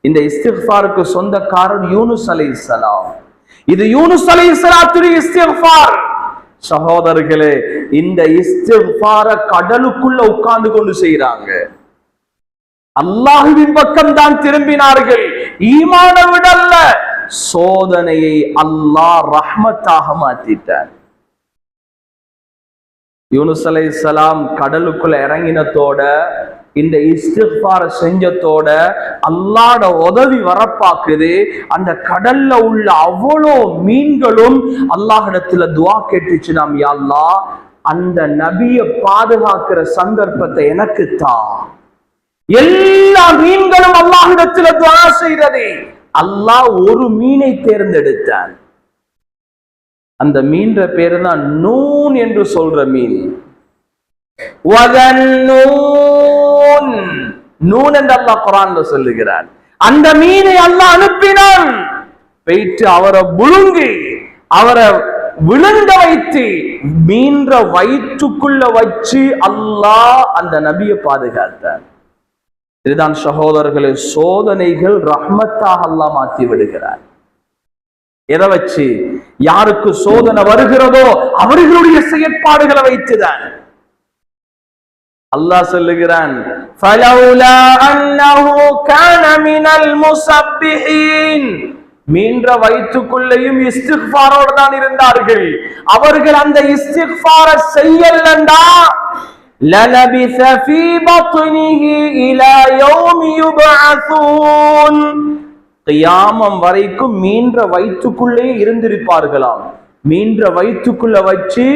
Speaker 1: இந்த இஸ்திக்ஃபாருக்கு சொந்தக்காரர் யூனுஸ் அலைஹிஸ்ஸலாம். இது யூனுஸ் அலைஹிஸ்ஸலாத்துடைய இஸ்திக்ஃபார். சகோதரர்களே, இந்த இஸ்திக்ஃபார கடலுக்குள்ள உட்கார்ந்து கொண்டு செய்யறாங்க. அல்லாஹ்வின் பக்கம் தான் திரும்பினார்கள். ஈமான விடல்ல. சோதனையை அல்லாஹ் ரஹ்மத்தாக மாத்திட்டார். யூனுஸ் அலைஹிஸ்ஸலாம் கடலுக்குள்ள இறங்கினத்தோட, இந்த இஸ்திக்ஃபார செஞ்சத்தோட அல்லாஹ்ட உதவி வரப்பாக்குது. அந்த கடல்ல உள்ள அவ்வளோ மீன்களும் அல்லாஹ்விடத்துல துஆ கேட்டுச்சு, நாம் யா அல்லாஹ் அந்த நபியை பாதுகாக்கிற சந்தர்ப்பத்தை எனக்கு தா. எல்லா மீன்களும் அல்லாஹ்விடத்துல துஆ செய்தது. அல்லாஹ் ஒரு மீனை தேர்ந்தெடுத்தான். அந்த மீன்ற பேரு தான் நூன் என்று சொல்ற மீன். நூன் என்று அல்லாஹ் குர்ஆன்ல சொல்லுகிறான். அந்த மீனை அல்லாஹ் அனுப்பினான். போயிட்டு அவரை விழுங்கி, அவரை விழுங்க வைத்து, மீன்ற வயிற்றுக்குள்ள வச்சு அல்லாஹ் அந்த நபியை பாதுகாத்தார். இதுதான் சகோதரர்களே, சோதனைகள் ரஹ்மத்தாக அல்லாஹ் மாற்றி விடுகிறார். எதை வச்சு? யாருக்கு சோதனை வருகிறதோ அவர்களுடைய செயற்பாடுகளை வைத்துதான். அல்லாஹ் சொல்லுகிறான், ஃபலௌலா அன்னஹு கான மினல் முஸப்பிஹீன். மீன்ற வயிற்றுக்குள்ளேயும் இஸ்திக்ஃபாரோடு தான் இருந்தார்கள். அவர்கள் அந்த இஸ்திக்ஃபார செய்யலண்டா லலபிஸ ஃபீ பத்னிஹி இலா யௌமி யுபஅஸூன். கியாமம் வரைக்கும் மீன்ற வயிற்றுக்குள்ளே இருந்திருப்பார்களாம். மீன்ற வயிற்றுக்குள்ள வச்சு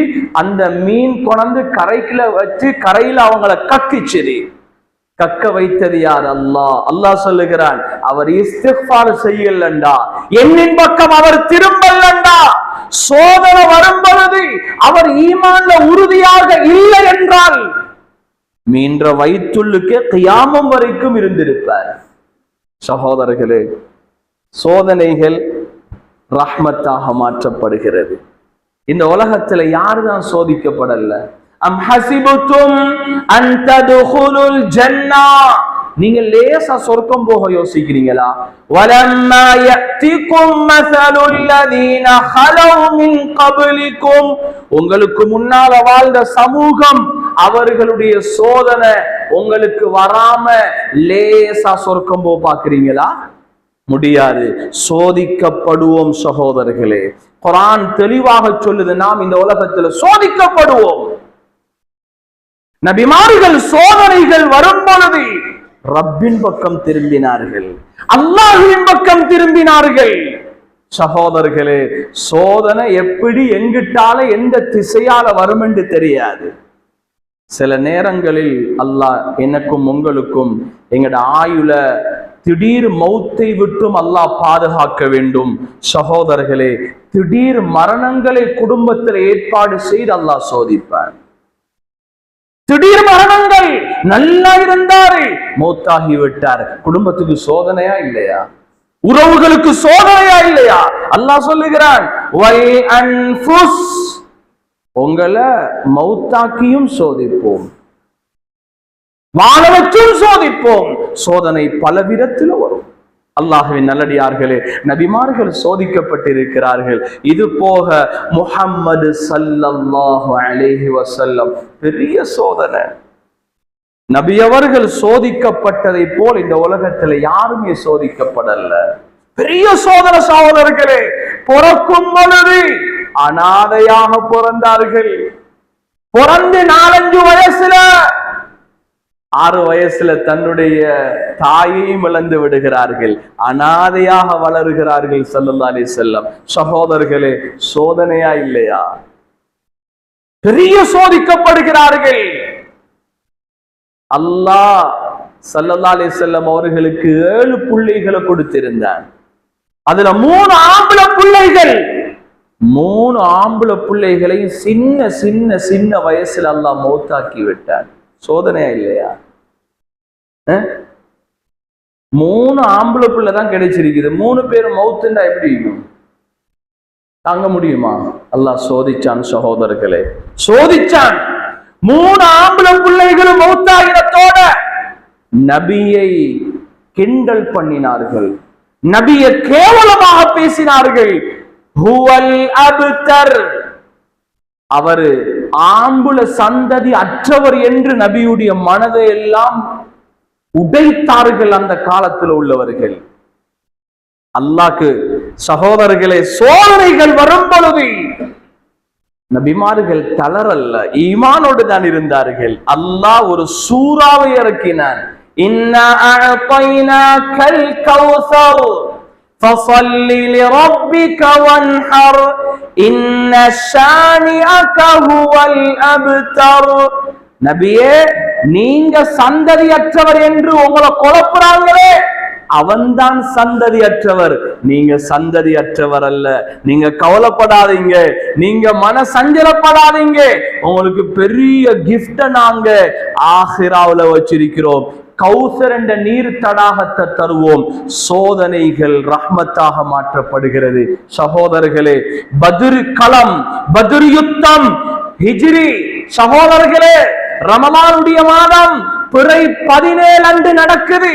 Speaker 1: அந்த மீன் கொண்டு கரைக்குள்ள வச்சு கரையில அவங்கள கக்கிச்சது. கக்க வைத்தது யார்? அல்லாஹ். அல்லாஹ் சொல்லுகிறான், அவர் இஸ்திக்ஃபார் செய்யலண்டா, என்னின் பக்கம் அவர் திரும்பலண்டா, சோதனை வரும் பொழுது அவர் ஈமான்ல உறுதியாக இல்லை என்றால் மீன்ற வயிற்றுள்ளுக்கே கியாமம் வரைக்கும் இருந்திருப்பார். சகோதரர்களே, சோதனைகள் ரஹ்மத்தாக மாற்றப்படுகிறது. இந்த உலகத்துல யாருதான் சோதிக்கப்படல? அம் ஹஸிபுதும் அன் ததுகுலுல் ஜன்னா. நீங்க லேசா சொர்க்கம் போக யோசிக்கிறீங்களா? வலம்மா யஅதிகும் மஸலுல் லதீன ஹலவ் மின் கப்லிகும். உங்களுக்கு முன்னால வாழ்ந்த சமூகம், அவர்களுடைய சோதனை உங்களுக்கு வராம லேசா சொர்க்கம் போக பாக்குறீங்களா? முடியாது. சோதிக்கப்படுவோம் சகோதரர்களே. குர்ஆன் தெளிவாக சொல்லுது, நாம் இந்த உலகத்தில் சோதிக்கப்படுவோம். நபிமார்கள் சோதனைகள் வரும் பொழுது ரப்பின் பக்கம் திரும்பினார்கள், அல்லாஹ்வின் பக்கம் திரும்பினார்கள். சகோதரர்களே, சோதனை எப்படி எங்கிட்டால எந்த திசையால வரும் என்று தெரியாது. சில நேரங்களில் அல்லாஹ் எனக்கும் உங்களுக்கும் எங்கட ஆயுள திடீர் மௌத்தை விட்டும் அல்லாஹ் பாதுகாக்க வேண்டும். சகோதரர்களே, திடீர் மரணங்களை குடும்பத்தில் ஏற்பாடு செய்து அல்லாஹ் சோதிப்பார். திடீர் மரணங்கள், நல்லா இருந்தாரு மௌத்தாகி விட்டார். குடும்பத்துக்கு சோதனையா இல்லையா? உறவுகளுக்கு சோதனையா இல்லையா? அல்லாஹ் சொல்லுகிறான், உங்களை மௌத்தாக்கியும் சோதிப்போம், வாழவற்றும் சோதிப்போம். சோதனை பல விதத்தில் வரும். அல்லாஹ்வின் நல்லடியார்களே, நபிமார்கள் சோதிக்கப்பட்டிருக்கிறார்கள். இது போக முஹம்மது ஸல்லல்லாஹு அலைஹி வஸல்லம் பெரிய சோதனை. நபி அவர்கள் சோதிக்கப்பட்டதை போல் இந்த உலகத்துல யாருமே சோதிக்கப்படல. பெரிய சோதனை சகோதரர்களே. பிறக்கும் பொழுது அனாதையாக பிறந்தார்கள். பிறந்து 4-5 வயசுல 6 வயசுல தன்னுடைய தாயையும் இழந்து விடுகிறார்கள். அனாதையாக வளருகிறார்கள் ஸல்லல்லாஹு அலைஹி வஸல்லம். சகோதரர்களே, சோதனையா இல்லையா? பெரிய சோதிக்கப்படுகிறார்கள். அல்லாஹ் ஸல்லல்லாஹு அலைஹி வஸல்லம் அவர்களுக்கு 7 பிள்ளைகளை கொடுத்திருந்தார். அதுல 3 ஆம்பளை பிள்ளைகள். 3 ஆம்பளை பிள்ளைகளையும் சின்ன சின்ன சின்ன வயசுல அல்லாஹ் மௌத்தாக்கி விட்டார். சோதனையா இல்லையா? 3 ஆம்பளை பிள்ளை தான் கிடைச்சிருக்குது. 3 பேர் மௌத்துண்டா எப்படி இருக்கும்? தாங்க முடியுமா? அல்லாஹ் சோதிச்சான் சகோதரர்களே, சோதிச்சான். 3 ஆம்பளை பிள்ளைகளும் மௌத்தாகினத்தோட நபியை கிண்டல் பண்ணினார்கள், நபியை கேவலமாக பேசினார்கள். ஹுவல் அப்தர், அவரு ஆம்புல சந்ததி அற்றவர் என்று நபியுடைய மனதை எல்லாம் உடைத்தார்கள் அந்த காலத்தில் உள்ளவர்கள். அல்லாஹ்க்கு சகோதரர்களே, சோதனைகள் வரும் பொழுது நபிமார்கள் தளரல்ல, ஈமானோடு தான் இருந்தார்கள். அல்லாஹ் ஒரு சூறாவை இறக்கினான். இன்னா அஅதைனாகல் கௌஸர் ஃபஸல்லி லிரப்பிக வன்ஹர் இன்ன ஷானிஅக ஹுவல் அப்தர். நபியே, நீங்க சந்ததியற்றவர் என்று உங்களை குழப்புறாங்களே, அவன்தான் சந்ததியற்றவர், நீங்க சந்ததியற்றவர் அல்ல. நீங்க கவலைப்படாதீங்க, நீங்க மன சஞ்சலப்படாதீங்க. உங்களுக்கு பெரிய கிஃப்ட நாங்க ஆகிராவுல வச்சிருக்கிறோம். கௌசர் என்ற நீர் தடாகத்தை தருவோம். சோதனைகள் ரஹ்மத்தாக மாற்றப்படுகிறது. சகோதரர்களே, பத்ர் களம், பத்ர் யுத்தம், ஹிஜ்ரி சகோதரர்களே, ரமலானுடைய மாதம் பிறை 17 அன்று நடக்குது.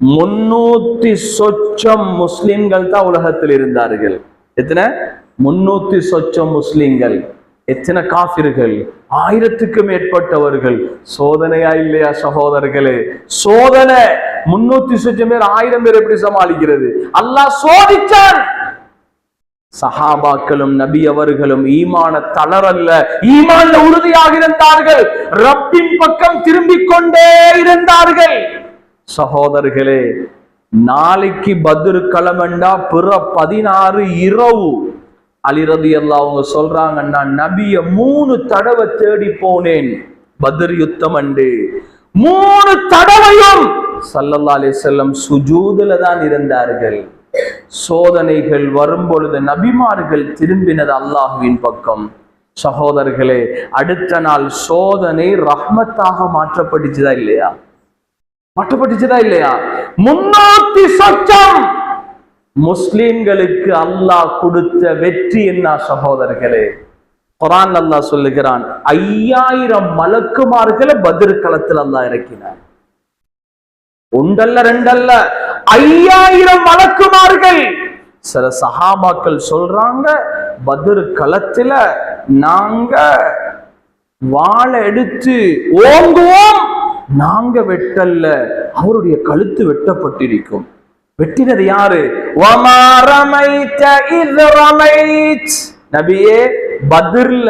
Speaker 1: 300 சொச்சம் முஸ்லிம்கள் தான் உலகத்தில் இருந்தார்கள். எத்தனை? 300 சொச்சம் முஸ்லிம்கள். எத்தனை காஃபிர்கள்? 1000க்கு மேற்பட்டவர்கள். சோதனையா இல்லையா சகோதரர்களே? சோதனை. 300 சொச்சம் பேர் 1000 பேர் எப்படி சமாளிக்கிறது? அல்லாஹ் சோதிச்சான். சஹாபாக்களும் நபி அவர்களும் ஈமான தளரல்ல, ஈமான்ல உறுதியாக இருந்தார்கள். ரப்பின் பக்கம் திரும்பிக் கொண்டே இருந்தார்கள். சகோதரர்களே, நாளைக்கு பத்ர் களமண்டா பிற 16 இரவு அலி ரலியல்லாஹு அவங்க சொல்றாங்க, நான் நபிய 3 தடவை தேடி போனேன் பத்ர் யுத்தம் அன்று. 3 தடவையும் ஸல்லல்லாஹு அலைஹி வஸல்லம் சுஜூதுல தான் இருந்தார்கள். சோதனைகள் வரும் பொழுது நபிமார்கள் திரும்பினது அல்லாஹ்வின் பக்கம். சகோதரர்களே, அடுத்த நாள் சோதனை ரஹ்மத்தாக மாற்றப்பட்டுச்சுதா இல்லையா? மாற்றப்பட்டுச்சுதா இல்லையா? 300 சொச்சம் முஸ்லிம்களுக்கு அல்லாஹ் கொடுத்த வெற்றி என்ன சகோதரர்களே? குர்ஆன் அல்லாஹ் சொல்லுகிறான், 5000 மலக்குமார்களை பத்ர் களத்தில் அல்லாஹ் இறக்கினார். ஒன்றல்ல, ரெண்டல்ல, 5000 மலக்குமார்கள். சில சஹாபாக்கள் சொல்றாங்க, பத்ர் களத்துல நாங்க வாளை எடுத்து ஓங்குவோம், நாங்க வெட்டல்ல, அவருடைய கழுத்து வெட்டப்பட்டிருக்கும். வெட்டினது யாரு? வமா ரமைத இஸ் ரமைத். நபியே, பத்ர்ல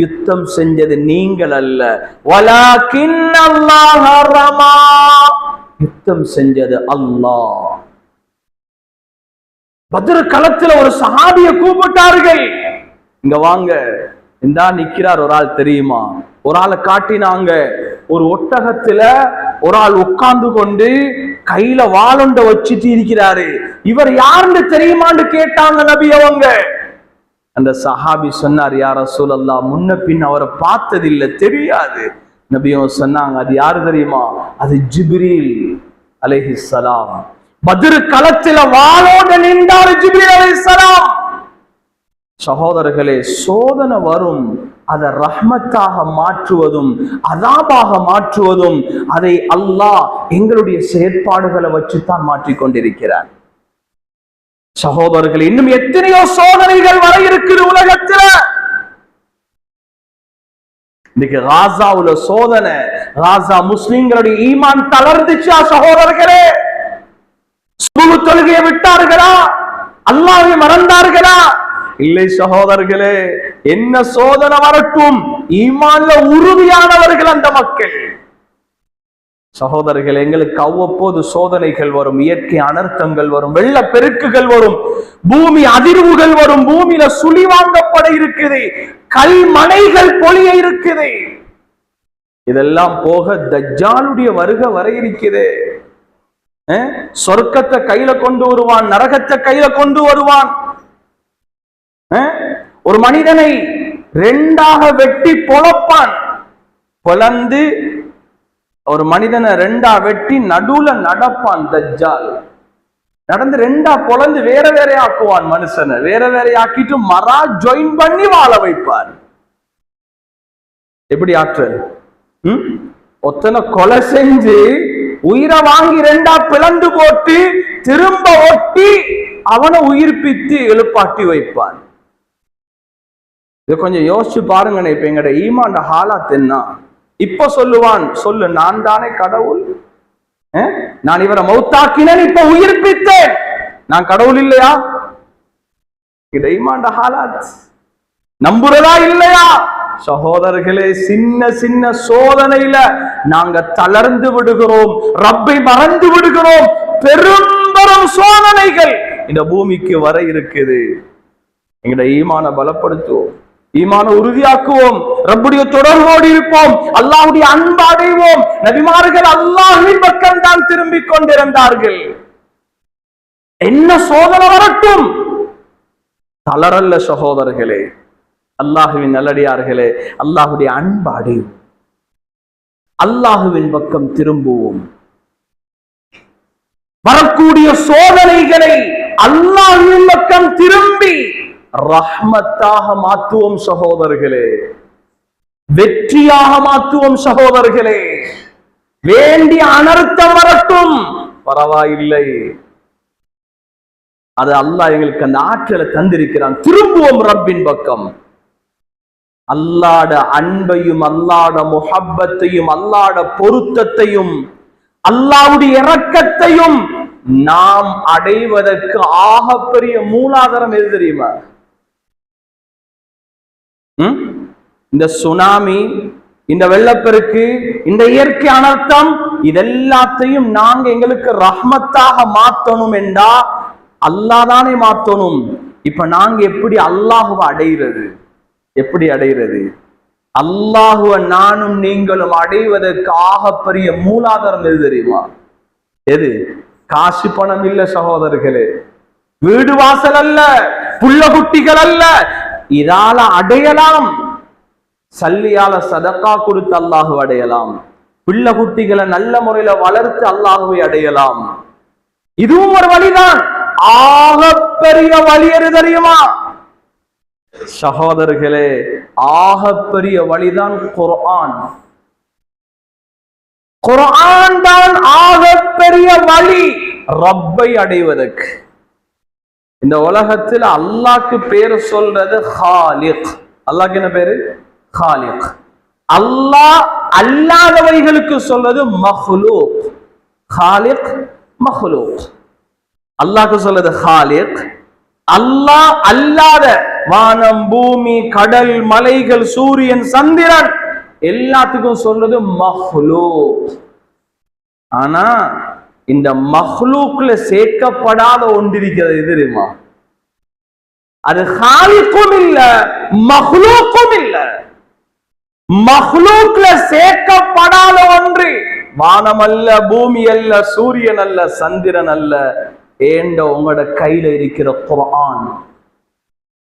Speaker 1: யுத்தம் செஞ்சது நீங்கள் அல்ல, வலாகின் அல்லாஹ் ரமா, யுத்தம் செஞ்சது அல்லாஹ். பத்ர் களத்துல ஒரு சஹாபிய கூப்பிட்டார்கள், இங்க வாங்க. இந்தா நிக்கிறார் ஒரு ஆள், தெரியுமா? ஒரு ஆளை காட்டினாங்க. ஒரு ஒட்டகத்துல ஒரு ஆள் உட்கார்ந்து கொண்டு கையில வாளுண்ட வச்சுட்டு இருக்கிறாரு. இவர் யாருன்னு தெரியுமான்னு கேட்டாங்க நபி அவங்க. அந்த சஹாபி சொன்னார், யா ரசூலல்லாஹ், முன்ன பின் அவரை பார்த்ததில்லை, தெரியாது. நபியும் சொன்னாங்க, அது யாரு தெரியுமா? அது ஜிப்ரீல் அலைஹிஸ்ஸலாம். பத்ர் களத்துல வாளோடு நின்றார் ஜிப்ரீல் அலைஹிஸ்ஸலாம். சகோதரர்களே, சோதனை வரும், அதை ரஹ்மத்தாக மாற்றுவதும் அதாபாக மாற்றுவதும் அதை அல்லாஹ் எங்களுடைய செயற்பாடுகளை வச்சுத்தான் மாற்றிக்கொண்டிருக்கிறார். சகோதரர்களே, இன்னும் எத்தனையோ சோதனைகள் வர இருக்குது உலகத்துல. இன்னைக்கு காசாவுல சோதனை. காசா முஸ்லிம்களுடைய ஈமான் தளர்ந்துச்சா சகோதரர்களே? சுபு தொழுகையை விட்டார்களா? அல்லாஹ்வை மறந்தார்களா? இல்லை சகோதரர்களே, என்ன சோதனை வரட்டும், ஈமான்ல உறுதியானவர்கள் அந்த மக்கள். சகோதரர்கள், எங்களுக்கு அவ்வப்போது சோதனைகள் வரும், இயற்கை அனர்த்தங்கள் வரும், வெள்ள பெருக்குகள் வரும், பூமி அதிர்வுகள் வரும், பூமியில சுழி வாங்கப்பட இருக்குது, கல்மனைகள் பொழிய இருக்குது. இதெல்லாம் போக தஜ்ஜாலுடைய வருகை வர இருக்குது. சொர்க்கத்தை கையில கொண்டு வருவான், நரகத்தை கையில கொண்டு வருவான். ஒரு மனிதனை ரெண்டாக வெட்டி பொளப்பான். பொளந்து ஒரு மனிதனை ரெண்டா வெட்டி நடுவுல நடப்பான் தஜ்ஜால். நடந்து ரெண்டா பொளந்து வேற வேற ஆக்குவான். மனுஷனை வேற வேற ஆக்கிட்டு மரா ஜாயின் பண்ணி வாழ வைப்பான். எப்படி ஆற்றல்? ஒத்தனை கொலை செஞ்சு உயிரை வாங்கி ரெண்டா பிளந்து போட்டு திரும்ப ஒட்டி அவனை உயிர்ப்பித்து எழுப்பாட்டி வைப்பான். இதை கொஞ்சம் யோசிச்சு பாருங்க. இப்ப எங்கட ஈமான் ஹாலாத் என்ன? இப்ப சொல்லுவான், சொல்லு, நான் தானே கடவுள், நான் இவரை மௌத்தாக்கினேன், இப்ப உயிர்ப்பித்தேன், நான் கடவுள் இல்லையா? இத ஈமான் ஹாலாத் நம்புறதா இல்லையா? சகோதரர்களே, சின்ன சின்ன சோதனையில நாங்க தளர்ந்து விடுகிறோம், ரப்பை மறந்து விடுகிறோம். பெரும் பெரும் சோதனைகள் இந்த பூமிக்கு வர இருக்குது. எங்கட ஈமான பலப்படுத்துவோம், ஈமான உறுதியாக்குவோம், ரப்புடைய தொடர்போடு இருப்போம், அல்லாஹ்வுடைய அன்பு அடைவோம். நபிமார்கள் அல்லாஹ்வின் பக்கம் தான் திரும்பிக் கொண்டிருந்தார்கள். என்ன சோதனை வரட்டும் தளரல்ல சகோதரர்களே, அல்லாஹுவின் நல்லடியார்களே, அல்லாஹ்வுடைய அன்பு அடைவோம், அல்லாஹுவின் பக்கம் திரும்புவோம். வரக்கூடிய சோதனைகளை அல்லாஹ்வின் பக்கம் திரும்பி ரஹ்மத்தாக மாற்றுவோம் சகோதரர்களே, வெற்றியாக மாற்றுவோம் சகோதரர்களே. வேண்டிய அனர்த்தம் வரட்டும் பரவாயில்லை, அது அல்லாஹ் எங்களுக்கு அந்த ஆற்றலை தந்திருக்கிறான். திரும்புவோம் ரப்பின் பக்கம். அல்லாட அன்பையும் அல்லாட முஹப்பத்தையும் அல்லாட பொருத்தத்தையும் அல்லாஹ்வுடைய இரக்கத்தையும் நாம் அடைவதற்கு ஆகப்பெரிய மூலாதாரம் எது தெரியுமா? இந்த சுனாமி, இந்த வெள்ளப்பெருக்கு, இந்த இயற்கை அனர்த்தம், இதெல்லாத்தையும் நாங்க எங்களுக்கு ரஹ்மத்தாக மாத்தணும் என்றா அல்லாஹ் தானே மாத்தணும். இப்ப நாங்க எப்படி அல்லாஹுவை அடைகிறது? எப்படி அடைகிறது? அல்லாஹுவை நானும் நீங்களும் அடைவதற்கு ஆகப்பெரிய மூலாதாரம் எது தெரியுமா? எது? காசு பணம் இல்ல சகோதரர்களே, வீடு வாசல் அல்ல, புள்ள குட்டிகள் அல்ல. இதால அடையலாம், சல்லியால சதக்கா கொடுத்து அல்லாஹு அடையலாம், பிள்ளை குட்டிகளை நல்ல முறையில வளர்த்து அல்லாஹுவை அடையலாம். இதுவும் ஒரு வழிதான். ஆகப்பெரிய வழி எது தெரியுமா சகோதரர்களே? ஆகப்பெரிய வழிதான் குர்ஆன். குர்ஆன் தான் ஆகப்பெரிய வழி ரப்பை அடைவதற்கு. இந்த உலகத்தில் அல்லாஹ்க்கு பேர் சொல்றது ஹாலிக். அல்லாஹ்க்கு என்ன பேரு? ஹாலிக். அல்லாஹ் அல்லாதவைகளுக்கு சொல்றது மஹ்லூக். ஹாலிக், மஹ்லூக். அல்லாஹ்க்கு சொல்றது ஹாலிக். அல்லாஹ் அல்லாத வானம், பூமி, கடல், மலைகள், சூரியன், சந்திரன் எல்லாத்துக்கும் சொல்றது மஹ்லூக். ஆனா இந்த மஹ்லூக்ல சேர்க்கப்படாத ஒன்றிருக்கிறது தெரியுமா? அது ஹாலிக்கும் இல்ல, மஹ்லூக்கும் இல்ல. மஹ்லூக்ல சேர்க்கப்படாத ஒன்று. வானம் அல்ல, பூமி அல்ல, சூரியன் அல்ல, சந்திரன் அல்ல, ஏண்ட உங்களோட கையில இருக்கிற குர்ஆன்.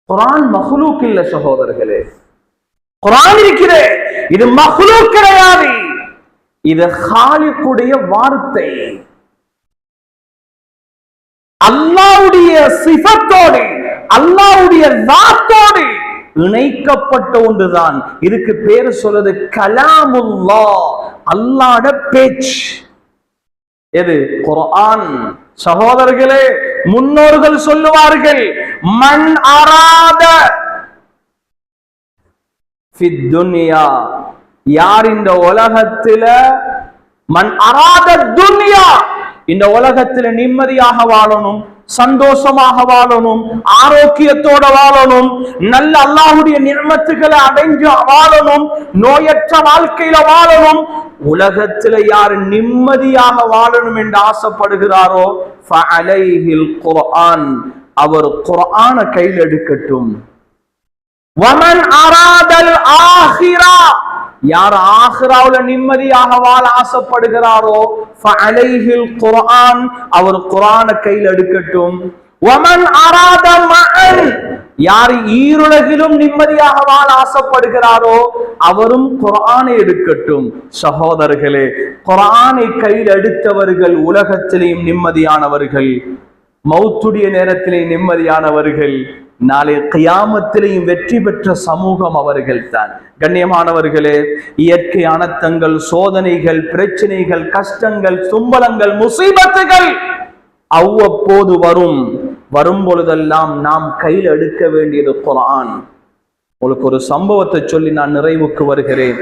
Speaker 1: குர்ஆன் மஹ்லூக் இல்ல சகோதரர்களே. குர்ஆன் இருக்கிறே, இது மஹ்லூக் கிடையாது. இது ஹாலிக்குடைய வார்த்தை. அல்லாஹ்வுடைய சிஃபத்தோடு, அல்லாஹ்வுடைய ذاتோடு இணைக்கப்பட்ட ஒன்றுதான். இதுக்கு பேரு சொல்றது கலாமுல்லாஹ், அல்லாஹ்வுடைய பேச்சு. எது? குர்ஆன். சகோதரர்களே, முன்னோர்கள் சொல்லுவார்கள், மன் அராத ஃபித் துன்யா, யார் இந்த உலகத்தில, மன் அராத துன்யா, இந்த உலகத்துல நிம்மதியாக வாழணும், சந்தோஷமாக வாழணும், ஆரோக்கியத்தோட வாழணும், நல்ல அல்லாஹ்வுடைய நிஅமத்துகளை அடைஞ்சு வாழணும், நோயற்ற வாழ்க்கையில வாழணும், உலகத்துல யார் நிம்மதியாக வாழணும் என்று ஆசைப்படுகிறாரோ ஃபஅலைஹில் குர்ஆன், அவர் குர்ஆனை கையில் எடுக்கட்டும். வமன் அராதல் ஆஹிரா, யார் ஆஹிராவுல நிம்மதியாக வாழ ஆசைப்படுகிறாரோ ஃபஅலைஹில் குர்ஆன், அவர் குர்ஆனை கையில் எடுக்கட்டும். வமன் அராத மஅன், யார் ஈருலகிலும் நிம்மதியாக வாழ ஆசைப்படுகிறாரோ அவரும் குர்ஆனை எடுக்கட்டும். சகோதரர்களே, குர்ஆனை கையில் எடுத்தவர்கள் உலகத்திலேயும் நிம்மதியானவர்கள், மௌத்துடைய நேரத்திலே நிம்மதியானவர்கள், நாளை கியாமத்திலேயும் வெற்றி பெற்ற சமூகம் அவர்கள் தான். கண்ணியமானவர்களே, இயற்கை அனர்த்தங்கள், சோதனைகள், பிரச்சனைகள், கஷ்டங்கள், துன்பங்கள், முசீபத்துகள் அவ்வப்போது வரும் பொழுதெல்லாம் நாம் கையில் எடுக்க வேண்டியது குர்ஆன். உங்களுக்கு ஒரு சம்பவத்தை சொல்லி நான் நிறைவுக்கு வருகிறேன்.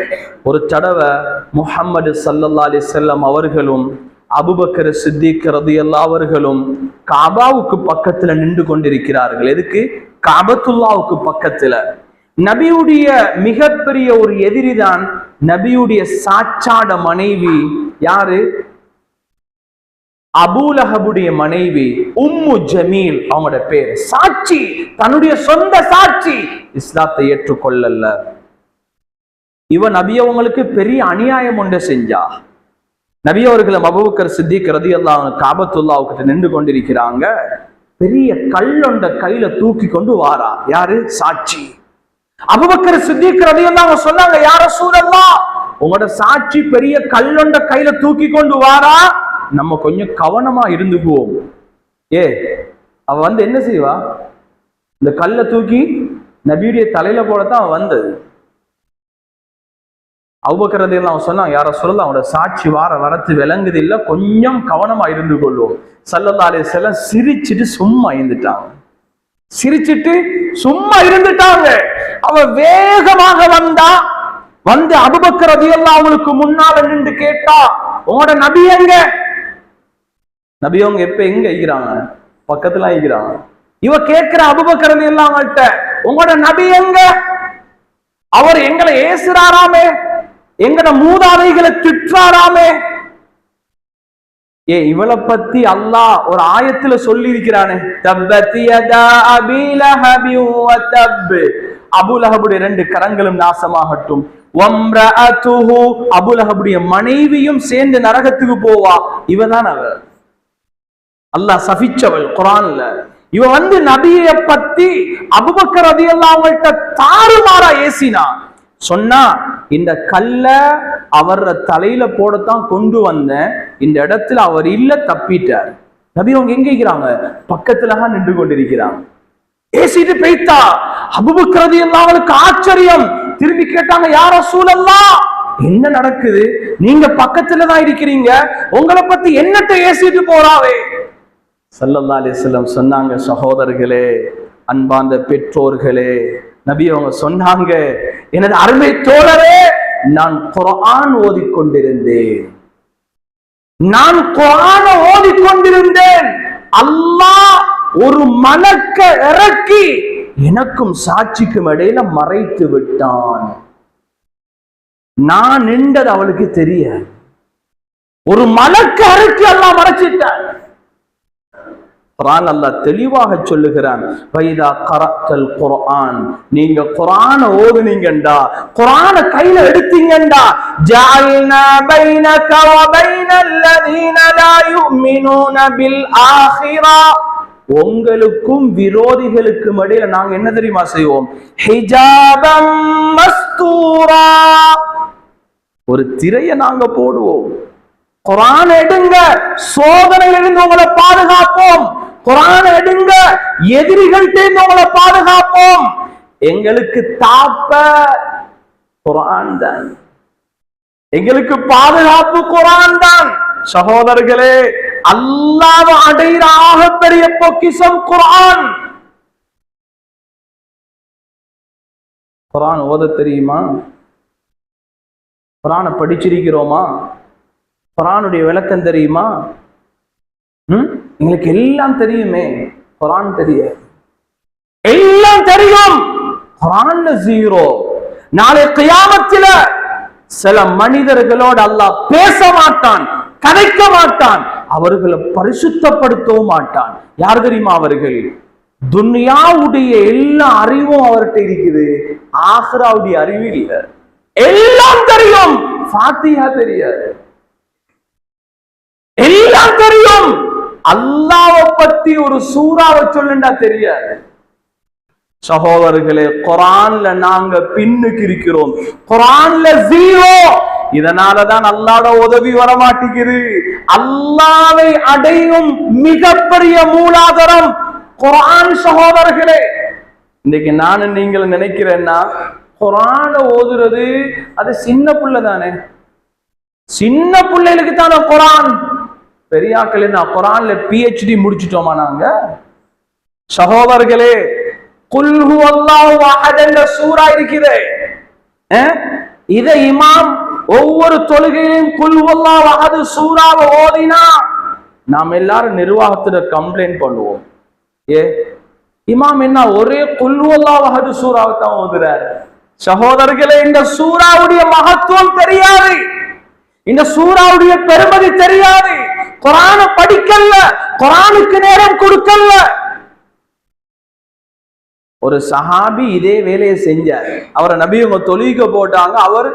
Speaker 1: ஒரு தடவை முஹம்மது ஸல்லல்லாஹு அலைஹி வஸல்லம் அவர்களும் அபூபக்கர் சித்திக் ரலியல்லாஹு அவர்களும் காபாவுக்கு பக்கத்துல நின்று கொண்டிருக்கிறார்கள். எதுக்கு? காபத்துல்லாவுக்கு பக்கத்துல. நபியுடைய மிகப்பெரிய ஒரு எதிரிதான் நபியுடைய சாச்சாட மனைவி. யாரு? அபூலஹபுடைய மனைவி உம்மு ஜமீல், அவங்களோட பேர். சாட்சி, தன்னுடைய சொந்த சாட்சி, இஸ்லாத்தை ஏற்றுக்கொள்ளல. இவன் நபி அவங்களுக்கு பெரிய அநியாயம் ஒன்றை செஞ்சா. நபி அவர்களும் அபூபக்கர் சித்திக் ரலியல்லாஹு அன்ஹு காபத்துல்லாவுக்கு நின்று கொண்டிருக்கிறாங்க. பெரிய கல்லொண்ட கையில தூக்கி கொண்டு வாரா. யாரு? சாட்சி. அபூபக்கர் சித்திக் ரலியல்லாஹு அன்ஹு சொன்னாங்க, யா ரசூலல்லாஹ், உங்களோட சாட்சி பெரிய கல்லொண்ட கையில தூக்கி கொண்டு வாரா, நம்ம கொஞ்சம் கவனமா இருந்துக்குவோம். அவ வந்து என்ன செய்வா? இந்த கல்லை தூக்கி நபியுடைய தலையில போடத்தான் அவன் வந்தது. அபூபக்கர் ரலியல்லாஹு அன்ஹு சொன்னாங்க, யா ரசூலல்லாஹ், அவனோட சாட்சி வரத்து விளங்குது இல்ல, கொஞ்சம் கவனமா இருந்து கொள்வோம். ஸல்லல்லாஹு அலைஹி வஸல்லம் சிரிச்சிட்டு சும்மா இருந்துட்டாங்க. அவ வேகமாக வந்து அபூபக்கர் ரலியல்லாஹு அன்ஹுக்கு முன்னால நின்று கேட்டா, உங்களோட நபி எங்க? நபி அவங்க எப்ப எங்க இருக்கிறாங்க? பக்கத்துல இருக்கிறாங்க. இவ கேட்கிற அபூபக்கர் ரலியல்லாஹு அன்ஹு, உங்களோட நபி எங்க? அவர் எங்களை ஏசுறாராமே, எங்கட மூதாதைகளை திட்டுறாராமே. இவளை பத்தி அல்லாஹ் ஒரு ஆயத்துல சொல்லி இருக்கிறானே, தப்பத் யதா அபீ லஹபி வ தப், அபூலஹபுடைய 2 கரங்களும் நாசமாகட்டும். வம்ரஅதுஹு, அபூலஹபுடைய மனைவியும் சேர்ந்து நரகத்துக்கு போவா. இவதான் அவ, அல்லாஹ் சபிச்சவள் குர்ஆன்ல. இவ வந்து நபியை பத்தி அபூபக்கர் ரலியல்லாஹு அன்ஹு தாறுமாறா ஏசினா. சொன்னா, இந்த கல்ல அவர் தலையில போடத்தான் கொண்டு வந்தேன், இந்த இடத்துல அவர் இல்ல, தப்பிட்டார். நபி அவங்க எங்க இருக்கிறாங்க? பக்கத்துலதான் நின்று கொண்டிருக்கிறாங்க. ஏசிட்டு போய்த்தா. அபூபக்கர் ரலியல்லாஹு அன்ஹுக்கு ஆச்சரியம். திரும்பி கேட்டாங்க, யா ரசூலல்லாஹ், என்ன நடக்குது? நீங்க பக்கத்துலதான் இருக்கிறீங்க, உங்களை பத்தி என்னட்ட ஏசிட்டு போறாவே? ஸல்லல்லாஹு அலைஹி வஸல்லம் சொன்னாங்க, சகோதரர்களே, அன்பார்ந்த பெற்றோர்களே, நபி அவங்க சொன்னாங்க, எனது அருமை தோழரே, நான் குர்ஆன் ஓதிக்கொண்டிருந்தேன். அல்லாஹ் ஒரு மலக்க இறக்கி எனக்கும் சாட்சிக்கும் இடையில மறைத்து விட்டான். நான் நின்றது அவளுக்கு தெரியாது. ஒரு மலக்க இறக்கி அல்லாஹ் மறைச்சிட்டான். குர்ஆன் அல்லாஹ் தெளிவாக சொல்லுகிறான், வைதா கரஅத்தல் குர்ஆன், நீங்க குர்ஆனை ஓதுனீங்கண்டா, குர்ஆனை கையில எடுத்தீங்கண்டா, ஜஅல்னா பைனக வ பைனல் லதீன லா யுமினூன பில் ஆখিরা, உங்களுக்கும் விரோதிகளுக்கும் இடையில நாங்க என்ன தெரியுமா செய்வோம், ஹிஜாபம் மஸ்தூரா, ஒரு திரையை நாங்க போடுவோம். குர்ஆன் எடுங்க, சோதனையிலிருந்து உங்களை பாதுகாப்போம். குர்ஆன் எடுங்க, எதிரிகள்கிட்ட உங்களை பாதுகாப்போம். எங்களுக்கு தாப்ப குர்ஆன் தான், எங்களுக்கு பாதுகாப்பு குர்ஆன் தான். சகோதரர்களே, அல்லாஹ்வை அடைகிற ஆகப்பெரிய பொக்கிஷம் குர்ஆன். குர்ஆன் ஓத தெரியுமா? குர்ஆனை படிச்சிருக்கிறோமா? குர்ஆனுடைய விளக்கம் தெரியுமா? உங்களுக்கு எல்லாம் தெரியுமே, குர்ஆன் தெரியாது. எல்லாம் தெரியும், குர்ஆன்ல ஜீரோ. நாளை கியாமத்தில சில மனிதர்களோடு அல்லாஹ் பேச மாட்டான், கதைக்க மாட்டான், அவர்களை பரிசுத்தப்படுத்தவும் மாட்டான். யார் தெரியுமா அவர்கள்? துன்யாவுடைய எல்லா அறிவும் அவர்கிட்ட இருக்குது, ஆகிராவுடைய அறிவு இல்லை. எல்லாம் தெரியும், ஃபாத்திஹா தெரியாது. எல்லாம் தெரியும், அல்லாஹ்வை பத்தி ஒரு சூறாவை சொல்லுண்டா தெரியாது. சகோதரர்களே, குர்ஆன்ல நாங்க பின்னுக்கு இருக்கிறோம், குர்ஆன்ல ஜீரோ. இதனாலதான் அல்லாஹ்வோட உதவி வர மாட்டேங்குது. அல்லாஹ்வை அடையும் மிகப்பெரிய மூலாதாரம் குர்ஆன். சகோதரர்களே, இன்னைக்கு நானும் நீங்கள் நினைக்கிறேன்னா, குர்ஆனை ஓதுறது அது சின்ன புள்ள தானே, சின்ன பிள்ளைகளுக்கு தானே குர்ஆன். பெரியாக்கள் என்ன குர்ஆன்ல PhD முடிச்சிட்டோமா நாங்க? சகோதரர்களே, குல் ஹுவல்லாஹு அஹத் என்ற சூரா இருக்குது. இதை இமாம் ஒவ்வொரு தொழுகையிலும் குல் ஹுவல்லாஹு அஹத் சூராவை ஓதினா நாம் எல்லாரும் நிர்வாகத்துல கம்ப்ளைண்ட் பண்ணுவோம். இமாம் என்ன ஒரே குல் ஹுவல்லாஹு அஹத் சூராவை தான் ஓதுறாரு? சகோதரர்களே, இந்த சூராவுடைய மகத்துவம் தெரியாது, இந்த சூராவுடைய பெருமதி தெரியாது. குர்ஆனை படிக்கல, குர்ஆனுக்கு நேரம் கொடுக்கல. ஒரு சஹாபி இதே வேலையை செஞ்சார். அவரை நபி அவங்க தொழுகை போட்டாங்க. அவர்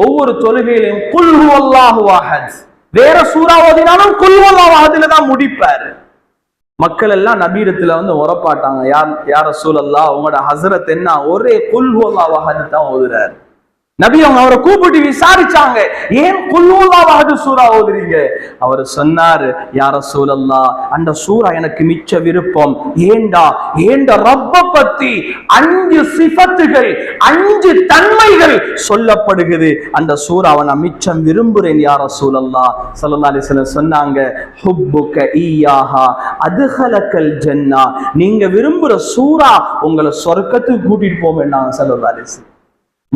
Speaker 1: ஒவ்வொரு தொழுகையிலும் குல் ஹுவல்லாஹு அஹத், வேற சூரா ஓதினாலும் குல் ஹுவல்லாஹு அஹத்ல தான் முடிப்பார். மக்கள் எல்லாம் நபியிடத்துல வந்து உரப்பாட்டாங்க, யார் ரசூலல்லாஹ், உங்களோட ஹஸ்ரத் என்ன ஒரே குல் ஹுவல்லாஹு அஹத் தான் ஓதுறாரு. நபி அவங்க அவரை கூப்பிட்டு விசாரிச்சாங்க, ஏன் குல் ஹுவல்லாஹு அஹத் சூரா ஓதுறீங்க? அவர் சொன்னார், யா ரசூலல்லாஹ், அந்த சூரா எனக்கு மிச்ச விருப்பம். ஏண்டா ரப்ப பத்தி 5 சிஃபத்துகள், 5 தன்மைகள் சொல்லப்படுகிறது, அந்த சூராவை நான் மிச்சம் விரும்புறேன் யா ரசூலல்லாஹ். ஸல்லல்லாஹு அலைஹி வஸல்லம் சொன்னாங்க, ஹுப்புக ஈயாஹா அத்ஹலகல் ஜன்னah, நீங்க விரும்புற சூரா உங்களை சொர்க்கத்துக்கு கூட்டிட்டு போவேன்னாங்க ஸல்லல்லாஹு அலைஹி வஸல்லம்.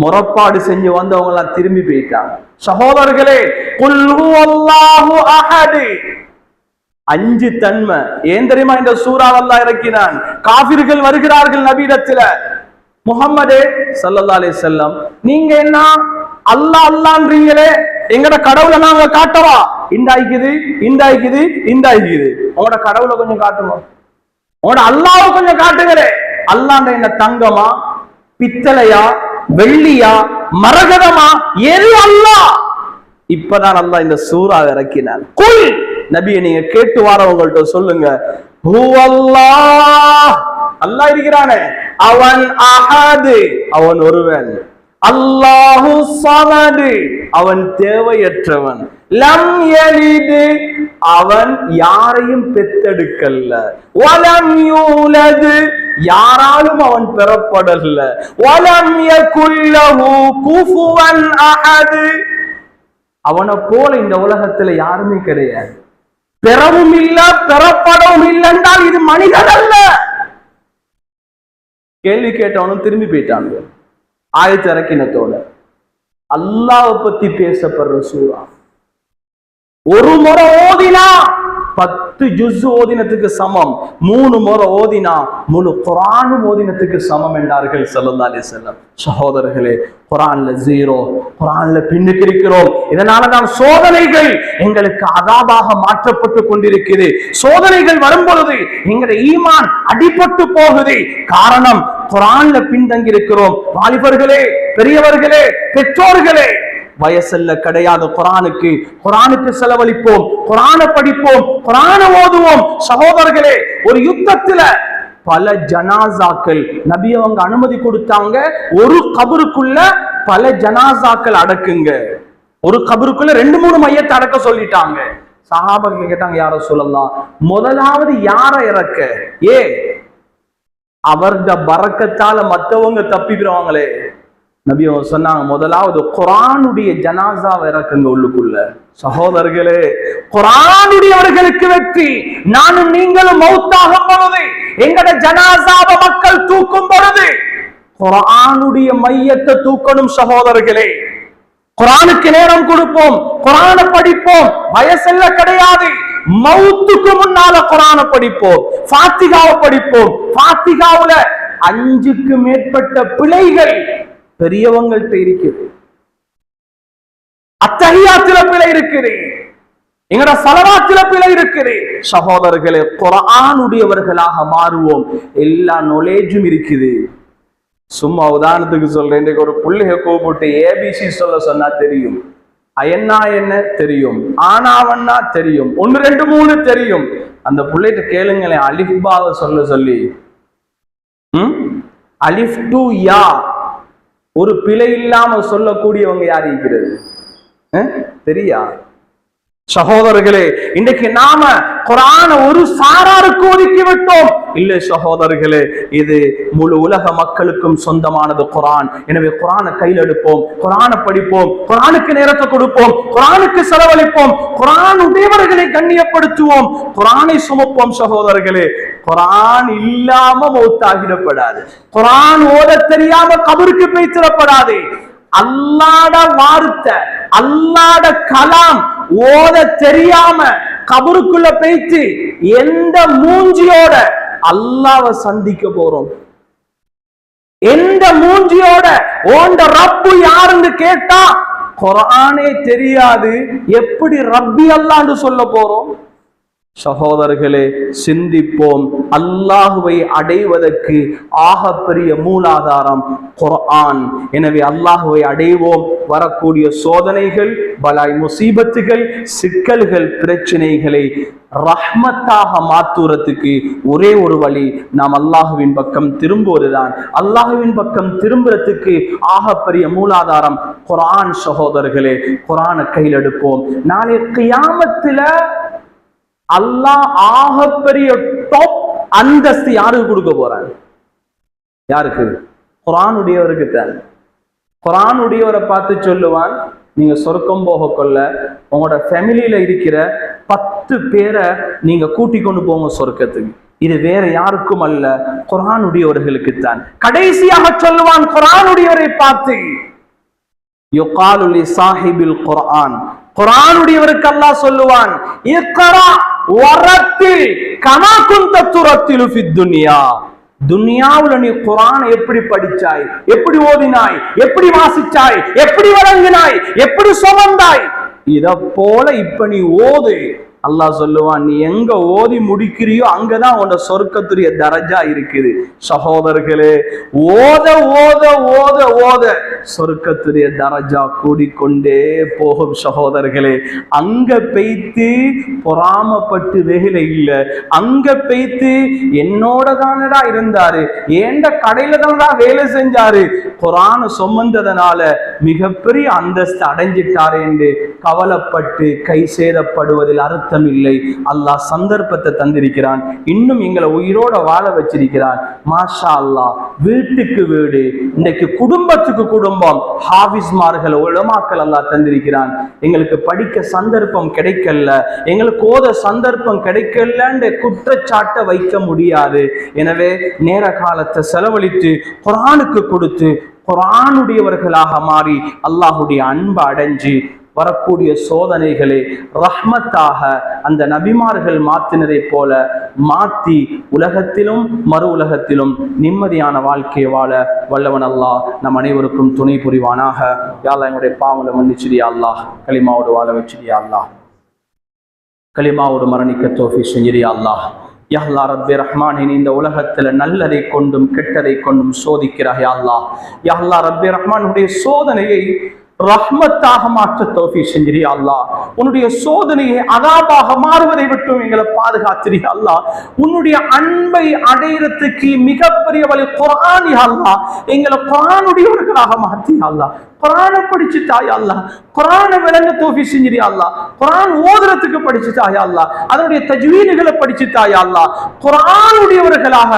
Speaker 1: முறப்பாடு செஞ்சு வந்தவங்க எல்லாம் திரும்பி போயிட்டாங்க. சகோதரர்களே, குல் ஹுவல்லாஹு அஹத் 5 தன்மை. ஏன் தெரியுமா இந்த சூறாவை அல்லாஹ் இறக்கினான்? காஃபிர்கள் வருகிறார்கள் நபியிடத்துல, முஹம்மதே ஸல்லல்லாஹு அலைஹி வஸல்லம், நீங்க என்ன அல்லாஹ் அல்லாஹ்ன்றீங்களே, எங்கட கடவுளை நாங்க காட்டவா? இந்தாய்க்குது உங்களோட கடவுளை கொஞ்சம் காட்டுமா, உங்களோட அல்லாஹ்வை கொஞ்சம் காட்டுங்களே. அல்லாஹ்ன்ற என்ன தங்கமா, பித்தளையா, வெள்ளியா, மரகதமா? எது அல்லாஹ்? இப்பதான் அல்லாஹ் இந்த சூரா இறக்கினான். குல், நபியை நீங்க கேட்டு வாரவங்கள்ட்ட சொல்லுங்க, ஹுவல்லாஹ், அல்லாஹ் இருக்கிறானே அவன் அஹத், அவன் ஒருவன், அல்லாஹு ஸமத், அவன் தேவையற்றவன், லம் யலித், அவன் யாரையும் பெத்தெடுக்கல்ல, வலம் யூலத், யாராலும் அவன் பெறப்படல, வலம் யகுல் லஹு குஃபுவன் அஹத், அவனை போல இந்த உலகத்துல யாருமே கிடையாது. பெறவும் இல்ல, பெறப்படவும் இல்லை என்றால் இது மனிதன் அல்ல. கேள்வி கேட்டவனும் திரும்பி போயிட்டாங்க. ஆயத்து இறக்கினத்தோட அல்லாஹ்வை பத்தி பேசப்படுற சூரா ஒரு முறை ஓதினா 10 ஜுஸ் ஓதினத்துக்கு சமம். 3 முறை ஓதினா முழு குர்ஆனும் ஓதினத்துக்கு சமம் என்றார்கள் ஸல்லல்லாஹு அலைஹி வஸல்லம். சகோதரர்களே, குர்ஆன்ல 0, குர்ஆன்ல பின்னுக்கு இருக்கிறோம். இதனால தான் சோதனைகள் எங்களுக்கு அதாபாக மாற்றப்பட்டு கொண்டிருக்கிறது. சோதனைகள் வரும் பொழுது எங்களுடைய ஈமான் அடிபட்டு போகுது. காரணம், குர்ஆன்ல பின்தங்கி இருக்கிறோம். வாலிபர்களே, பெரியவர்களே, பெற்றோர்களே, வயசல்ல கிடையாது குர்ஆனுக்கு செலவழிப்போம், குர்ஆனை படிப்போம், குர்ஆனை ஓதுவோம். சகோதரர்களே, ஒரு யுத்தத்துல பல ஜனாசாக்கள் நபி அவங்க அனுமதி கொடுத்தாங்க, ஒரு கபருக்குள்ள பல ஜனாசாக்கள் அடக்குங்க. ஒரு கபருக்குள்ள 2-3 மையத்தை அடக்க சொல்லிட்டாங்க. சஹாபாக்கள் கேட்டாங்க, யார சொல்லலாம், முதலாவது யார இறக்க? அவருடைய பரக்கத்தால மற்றவங்க தப்பிக்கிறவங்களே. நபி அவங்க சொன்னாங்க, முதலாவது குர்ஆனுடைய ஜனாசாவை இறக்குங்க உள்ளுக்குள்ள. சகோதரர்களே, குர்ஆனுடையவர்களுக்கு வெற்றி. நானும் நீங்களும் மௌத்தாகும் பொழுது, எங்கட ஜனாசாவை மக்கள் தூக்கும் பொழுது குர்ஆனுடைய மையத்தை தூக்கணும். சகோதரர்களே, குர்ஆனுக்கு நேரம் கொடுப்போம், குர்ஆனை படிப்போம். வயசல்ல கிடையாது, மௌத்துக்கு முன்னால குர்ஆனை படிப்போம், ஃபாத்திகாவை படிப்போம். ஃபாத்திகாவுல 5க்கு மேற்பட்ட பிழைகள் பெரியவங்கள்ட்ட இருக்குது. அத்தஹியாத்தில பிழை இருக்குது, எங்கட ஸலவாத்தில பிழை இருக்குது. சகோதரர்களே, குர்ஆனுடையவர்களாக மாறுவோம். எல்லா நாலேஜும் இருக்குது. சும்மா உதாரணத்துக்கு சொல்றேன், இன்றைக்கு ஒரு பிள்ளைய கூப்பிட்டு ஏபிசி சொல்ல சொன்னா தெரியும், அயன்னா என்ன தெரியும், ஆனாவன்னா தெரியும், 1 2 3 தெரியும். அந்த பிள்ளைகிட்ட கேளுங்களேன், அலிஃபாவை சொல்ல சொல்லி, அலிஃப் டு யா ஒரு பிழை இல்லாம சொல்லக்கூடியவங்க யார் இருக்கிறது? தெரியா? சகோதரர்களே, இன்றைக்கு நாம குர்ஆனை ஒரு சாராருக்கு ஒதுக்கி விட்டோம். இல்லை சகோதரர்களே, இது முழு உலக மக்களுக்கும் சொந்தமானது குர்ஆன். எனவே குர்ஆனை கையில் எடுப்போம், குர்ஆனை படிப்போம், குர்ஆனுக்கு நேரத்தை கொடுப்போம், குர்ஆனுக்கு செலவழிப்போம், குர்ஆன் உடையவர்களை கண்ணியப்படுத்துவோம், குர்ஆனை சுமப்போம். சகோதரர்களே, குர்ஆன் இல்லாம மௌத்தாகிடப்படாது, குர்ஆன் ஓத தெரியாம கபருக்கு போய்த்திடப்படாது. அல்லாஹ்ட வார்த்தை, அல்லாஹ்ட கலாம் ஓத தெரியாம கபருக்குள்ள போய்த்து எந்த மூஞ்சியோட அல்லாஹ்வை சந்திக்க போறோம்? எந்த மூஞ்சியோட ஓண்ட ரப்பு யாருன்னு கேட்டா குர்ஆனே தெரியாது, எப்படி ரப்பி அல்லாஹ்னு சொல்ல போறோம்? சகோதரர்களே, சிந்திப்போம். அல்லாஹுவை அடைவதற்கு ஆகப்பெரிய மூலாதாரம் குர்ஆன். எனவே அல்லாஹுவை அடைவோம். வரக்கூடிய சோதனைகள், பலாய், முசீபத்துகள், சிக்கல்கள், பிரச்சனைகளை ரஹ்மத்தாக மாத்துறதுக்கு ஒரே ஒரு வழி, நாம் அல்லாஹுவின் பக்கம் திரும்புவதுதான். அல்லாஹுவின் பக்கம் திரும்புறதுக்கு ஆகப்பெரிய மூலாதாரம் குர்ஆன். சகோதரர்களே, குர்ஆனை கையில் எடுப்போம். நாளை கியாமத்துல அல்லாஹ் ஆகப்பெரிய டாப் அந்தஸ்து யாருக்கு கொடுக்க போறாங்க? யாருக்கு? குர்ஆனுடையவருக்கு தான். குர்ஆனுடையவரை பார்த்து சொல்லுவான், நீங்க சொர்க்கம் போக கொள்ள உங்களோட ஃபேமிலியில இருக்கிற 10 பேரை நீங்க கூட்டி கொண்டு போங்க சொர்க்கத்துக்கு. இது வேற யாருக்கும் அல்ல, குர்ஆனுடையவர்களுக்கு தான். கடைசியாக சொல்லுவான் குர்ஆனுடையவரை பார்த்து, யுகாலு லி சாஹிபில் குர்ஆன், குர்ஆனுடையவருக்கு அல்லாஹ் சொல்லுவான், இக்ரா வரத்தில் கமா குன்த துரத்திலு ஃபித் துன்யா. துன்யாவுல நீ குர்ஆனை எப்படி படிச்சாய், எப்படி ஓதினாய், எப்படி வாசிச்சாய், எப்படி வழங்கினாய், எப்படி சுமந்தாய், இத போல இப்ப நீ ஓது. அல்லாஹ் சொல்லுவான், நீ எங்க ஓதி முடிக்கிறியோ அங்கதான் உன்னோட சொர்க்கத்துடைய தரஜா இருக்குது. சகோதரர்களே, ஓத ஓத ஓத ஓத சொர்க்கத்துடைய தரஜா கூடிக்கொண்டே போகும். சகோதரர்களே, அங்க பெய்த்து பொறாமப்பட்டு வேலை இல்லை, அங்க பெய்த்து என்னோட தானடா இருந்தாரு, ஏண்ட கடையில தானடா வேலை செஞ்சாரு, குர்ஆன் சுமந்ததனால மிகப்பெரிய அந்தஸ்து அடைஞ்சிட்டாரு என்று கவலைப்பட்டு கை சேதப்படுவதில் அர்த்தம் இல்லை. அல்லாஹ் சந்தர்ப்பத்தை தந்திருக்கிறான், இன்னும் எங்களை உயிரோட வாழ வச்சிருக்கிறான். மாஷா அல்லாஹ், வீட்டுக்கு வீடு, இன்னைக்கு குடும்பத்துக்கு குடும்பம், ஹாஃபிஸ்மார்கள், உலமாக்கள் அல்லாஹ் தந்திருக்கிறான். எங்களுக்கு படிக்க சந்தர்ப்பம் கிடைக்கல, எங்களுக்கு ஓத சந்தர்ப்பம் கிடைக்கலன்னு குற்றச்சாட்டை வைக்க முடியாது. எனவே நேர காலத்தை செலவழித்து குர்ஆனுக்கு கொடுத்து குர்ஆனுடையவர்களாக மாறி அல்லாஹுடைய அன்பை அடைஞ்சு வரக்கூடிய சோதனைகளை ரஹ்மத்தாக அந்த நபிமார்கள் மாற்றினதை போல மாற்றி உலகத்திலும் மறு உலகத்திலும் நிம்மதியான வாழ்க்கையை வாழ வல்லவன் அல்லாஹ் நம் அனைவருக்கும் துணை புரிவானாக. யா அல்லாஹ் எங்களுடைய பாவங்களை மன்னிச்சிடியா அல்லாஹ், களிமாவோடு வாழ வச்சிடியா அல்லாஹ், களிமாவோடு மரணிக்க தௌஃபீக் செஞ்சிடியா அல்லாஹ். யா அல்லாஹ் ரப்பே ரஹ்மான், நீ இந்த உலகத்துல நல்லதை கொண்டும் கெட்டதை கொண்டும் சோதிக்கிறாய் யா அல்லாஹ். யா அல்லாஹ் ரப்பே ரஹ்மான், உன்னுடைய சோதனையை ரஹ்மத்தாக மாற்ற தௌஃபீக் செஞ்சிரியா அல்லாஹ். உன்னுடைய சோதனையை அதாபாக மாறுவதை விட்டும் எங்களை பாதுகாத்திரியா அல்லாஹ். உன்னுடைய அன்பை அடையறதுக்கு மிகப்பெரிய வழி குர்ஆன் யா அல்லாஹ். எங்களை குர்ஆனுடையவர்களாக மாற்றியா அல்லாஹ். குர்ஆனை படிச்சுட்டாயா அல்லாஹ், குர்ஆனை விளங்க தௌஃபீக் செஞ்சிரியா அல்லாஹ். குர்ஆன் ஓதுறதுக்கு படிச்சுட்டாயா அல்லாஹ், அதனுடைய தஜ்வீதுகளை படிச்சுட்டாயா அல்லாஹ். குர்ஆனுடையவர்களாக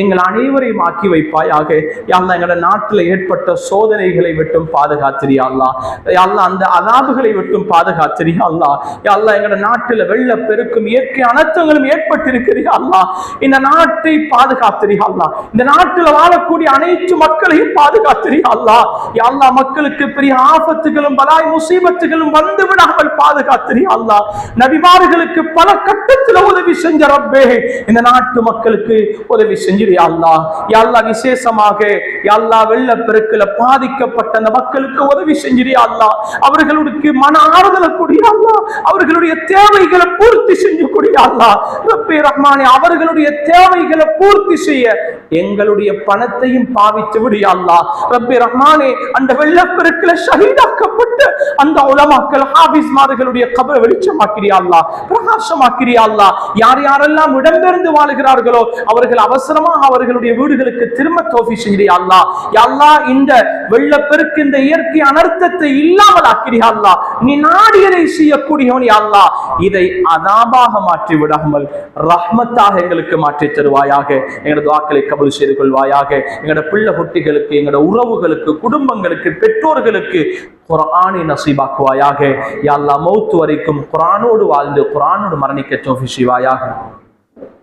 Speaker 1: எங்கள் அனைவரையும் ஆக்கி வைப்பாயாக யா அல்லாஹ். எங்களோட நாட்டில் ஏற்பட்ட சோதனைகளை விட்டும் பாதுகாத்திரியா அல்லாஹ். யா அல்லாஹ், அந்த அதாபுகளை விட்டும் பாதுகாத்திரியா அல்லாஹ். யா அல்லாஹ், எங்களோட நாட்டில் வெள்ள பெருக்கும் இயற்கை அனர்த்தங்களும் ஏற்பட்டிருக்கிறியா அல்லாஹ். இந்த நாட்டை பாதுகாத்திரியா அல்லாஹ். இந்த நாட்டில் வாழக்கூடிய அனைத்து மக்களையும் பாதுகாத்திரியா அல்லாஹ். யா அல்லாஹ், மக்களுக்கு பெரிய ஆபத்துகளும் பலாய் முசீபத்துகளும் வந்து விடாமல் பாதுகாத்திரியா அல்லாஹ். நபிமார்களுக்கு பல கட்டத்தில் உதவி செஞ்ச ரப்பே, இந்த நாட்டு மக்களுக்கு உதவி செஞ்சிரியா அல்லாஹ். யா அல்லாஹ், விசேஷமாக யா அல்லாஹ் வெள்ள பெருக்கில பாதிக்கப்பட்ட அந்த மக்களுக்கு உதவி செஞ்சிரியா அல்லாஹ். அவர்களுக்கு மன ஆறுதலை கூடிய அல்லாஹ், அவர்களுடைய தேவைகளை பூர்த்தி செஞ்சக்கூடிய அல்லாஹ். ரப்பே ரஹ்மானே, அவர்களுடைய தேவைகளை பூர்த்தி செய்ய எங்களுடைய பணத்தையும் பாவித்து விடியா அல்லாஹ். ரப்பே ரஹ்மானே, அந்த வெள்ளப்பெருக்கில ஷஹீதாக்கப்பட்ட அந்த உலமாக்கள் ஹாபிஸ்மார்களுடைய கபரை வெளிச்சமாக்கிறியா அல்லாஹ், பிரகாசமாக்கிறியா அல்லாஹ். யார் யாரெல்லாம் இடம்பெயர்ந்து வாழுகிறார்களோ அவர்கள் அவசரமாக அவர்களுடைய வீடுகளுக்கு திரும்ப தௌஃபீக் செஞ்சிரியா அல்லாஹ். யா அல்லாஹ், இந்த வெள்ளப்பெருக்கு இந்த இயற்கை அனர்த்தத்தை இல்லாமல் ஆக்கிறியா அல்லாஹ். நீ நாடியதை செய்யக்கூடியவன் யா அல்லாஹ். இதை அதாபாக மாற்றி விடாமல் ரஹ்மத்தாக எங்களுக்கு மாற்றி தருவாயாக. எங்களோட துஆக்களை கபூல் செய்து கொள்வாயாக. எங்களோட பிள்ளை குட்டிகளுக்கு, எங்களோட உறவுகளுக்கு, குடும்பங்களுக்கு, பெற்றோர்களுக்கு குர்ஆனை நசீபாக்குவாயாக. யா அல்லாஹ், மௌத் வரைக்கும் குர்ஆனோடு வாழ்ந்து குர்ஆனோடு மரணிக்க தௌஃபீக் செய்வாயாக.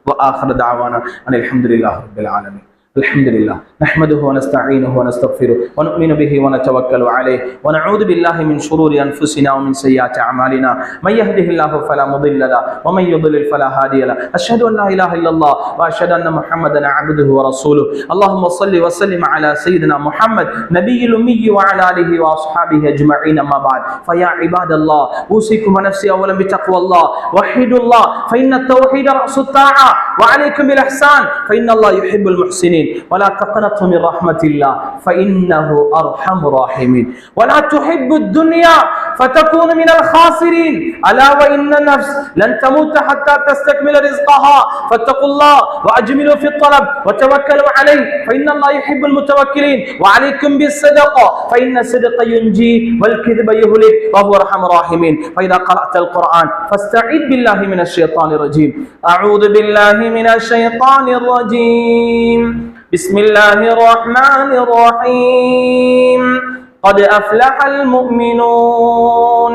Speaker 1: வ ஆகிரு தஅவானா அனில் ஹம்துலில்லாஹி ரப்பில் ஆலமீன். الحمد لله نحمده ونستعينه ونستغفره ونؤمن به ونتوكل عليه ونعوذ بالله من شرور أنفسنا ومن سيئات أعمالنا من يهده الله فلا مضل له ومن يضلل فلا هادي له أشهد أن لا إله إلا الله وأشهد أن محمدا عبده ورسوله اللهم صل وسلم على سيدنا محمد نبي الأمي وعلى آله وأصحابه أجمعين أما بعد فيا عباد الله أوصيكم ونفسي أولا بتقوى الله وحدوا الله فإن التوحيد رأس الطاعة وعليكم بالإحسان فإن الله يحب المحسنين ولا تقنطوا من رحمة الله فإنه أرحم الراحمين ولا تحبوا الدنيا فتكون من الخاسرين ألا وإن النفس لن تموت حتى تستكمل رزقها فاتقوا الله وأجملوا في الطلب وتوكلوا عليه فإن الله يحب المتوكلين وعليكم بالصدقة فإن الصدق ينجي والكذب يهلك وهو أرحم الراحمين فإذا قرأت القرآن فاستعذ بالله من الشيطان الرجيم أعوذ بالله من الشيطان الرجيم بسم الله الرحمن الرحيم قد أفلح المؤمنون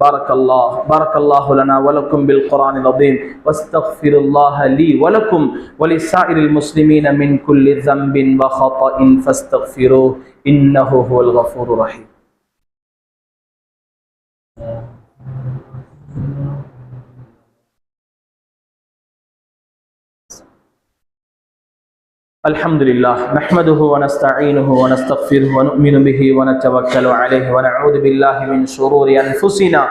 Speaker 1: بارك الله لنا ولكم بالقرآن العظيم واستغفر الله لي ولكم ولسائر المسلمين من كل ذنب وخطأ فاستغفروه إنه هو الغفور الرحيم. الحمد لله نحمده ونستعينه ونستغفره ونؤمن به ونتوكل عليه ونعوذ بالله من شرور أنفسنا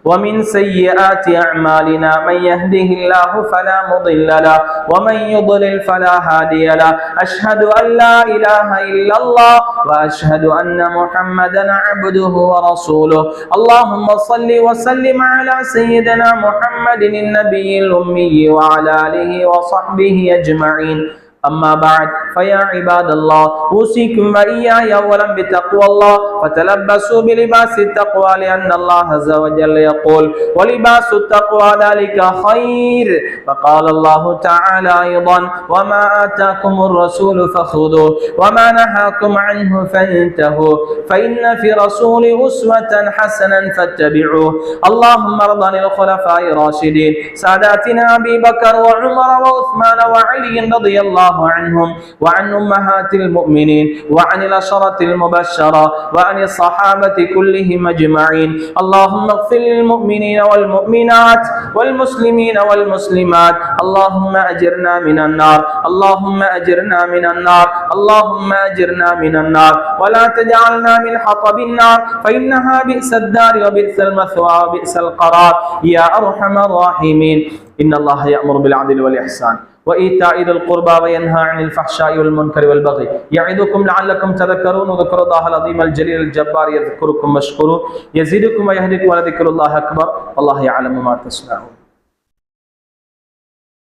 Speaker 1: ومن سيئات أعمالنا من يهده الله فلا مضل له ومن يضلل فلا هادي له أشهد أن لا إله إلا الله وأشهد أن محمدا عبده ورسوله اللهم صل وسلم على سيدنا محمد النبي الأمي وعلى آله وصحبه أجمعين أما بعد فيا عباد الله أوصيكم وإياي أولا بتقوى الله فتلبسوا بلباس التقوى لأن الله عز وجل يقول ولباس التقوى ذلك خير فقال الله تعالى أيضا وما آتاكم الرسول فخذوه وما نهاكم عنه فانتهوا فإن في رسول أسوة حسنا فاتبعوه اللهم ارض عن الخلفاء الراشدين ساداتنا أبي بكر وعمر وعثمان وعلي رضي الله الله عنهم وعن أمهات المؤمنين وعن العشرة المبشرة وعن الصحابة كلهم أجمعين. اللهم اغفر للمؤمنين والمؤمنات والمسلمين والمسلمات. اللهم أجرنا من النار، اللهم أجرنا من النار، اللهم أجرنا من النار، ولا تجعلنا من حطب النار فإنها بئس الدار وبئس المثوى وبئس القرار يا أرحم الراحمين. إن الله يأمر بالعدل والإحسان وإيتاء ذي القربى وينهى عن الفحشاء والمنكر والبغي يعظكم لعلكم تذكرون. واذكروا الله العظيم الجليل الجبار يذكركم واشكروه يزيدكم ويهدكم ولذكر الله أكبر والله يعلم ما تصنعون.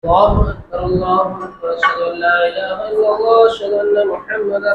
Speaker 2: الله أكبر الله أكبر أشهد أن لا إله إلا الله أشهد أن محمدا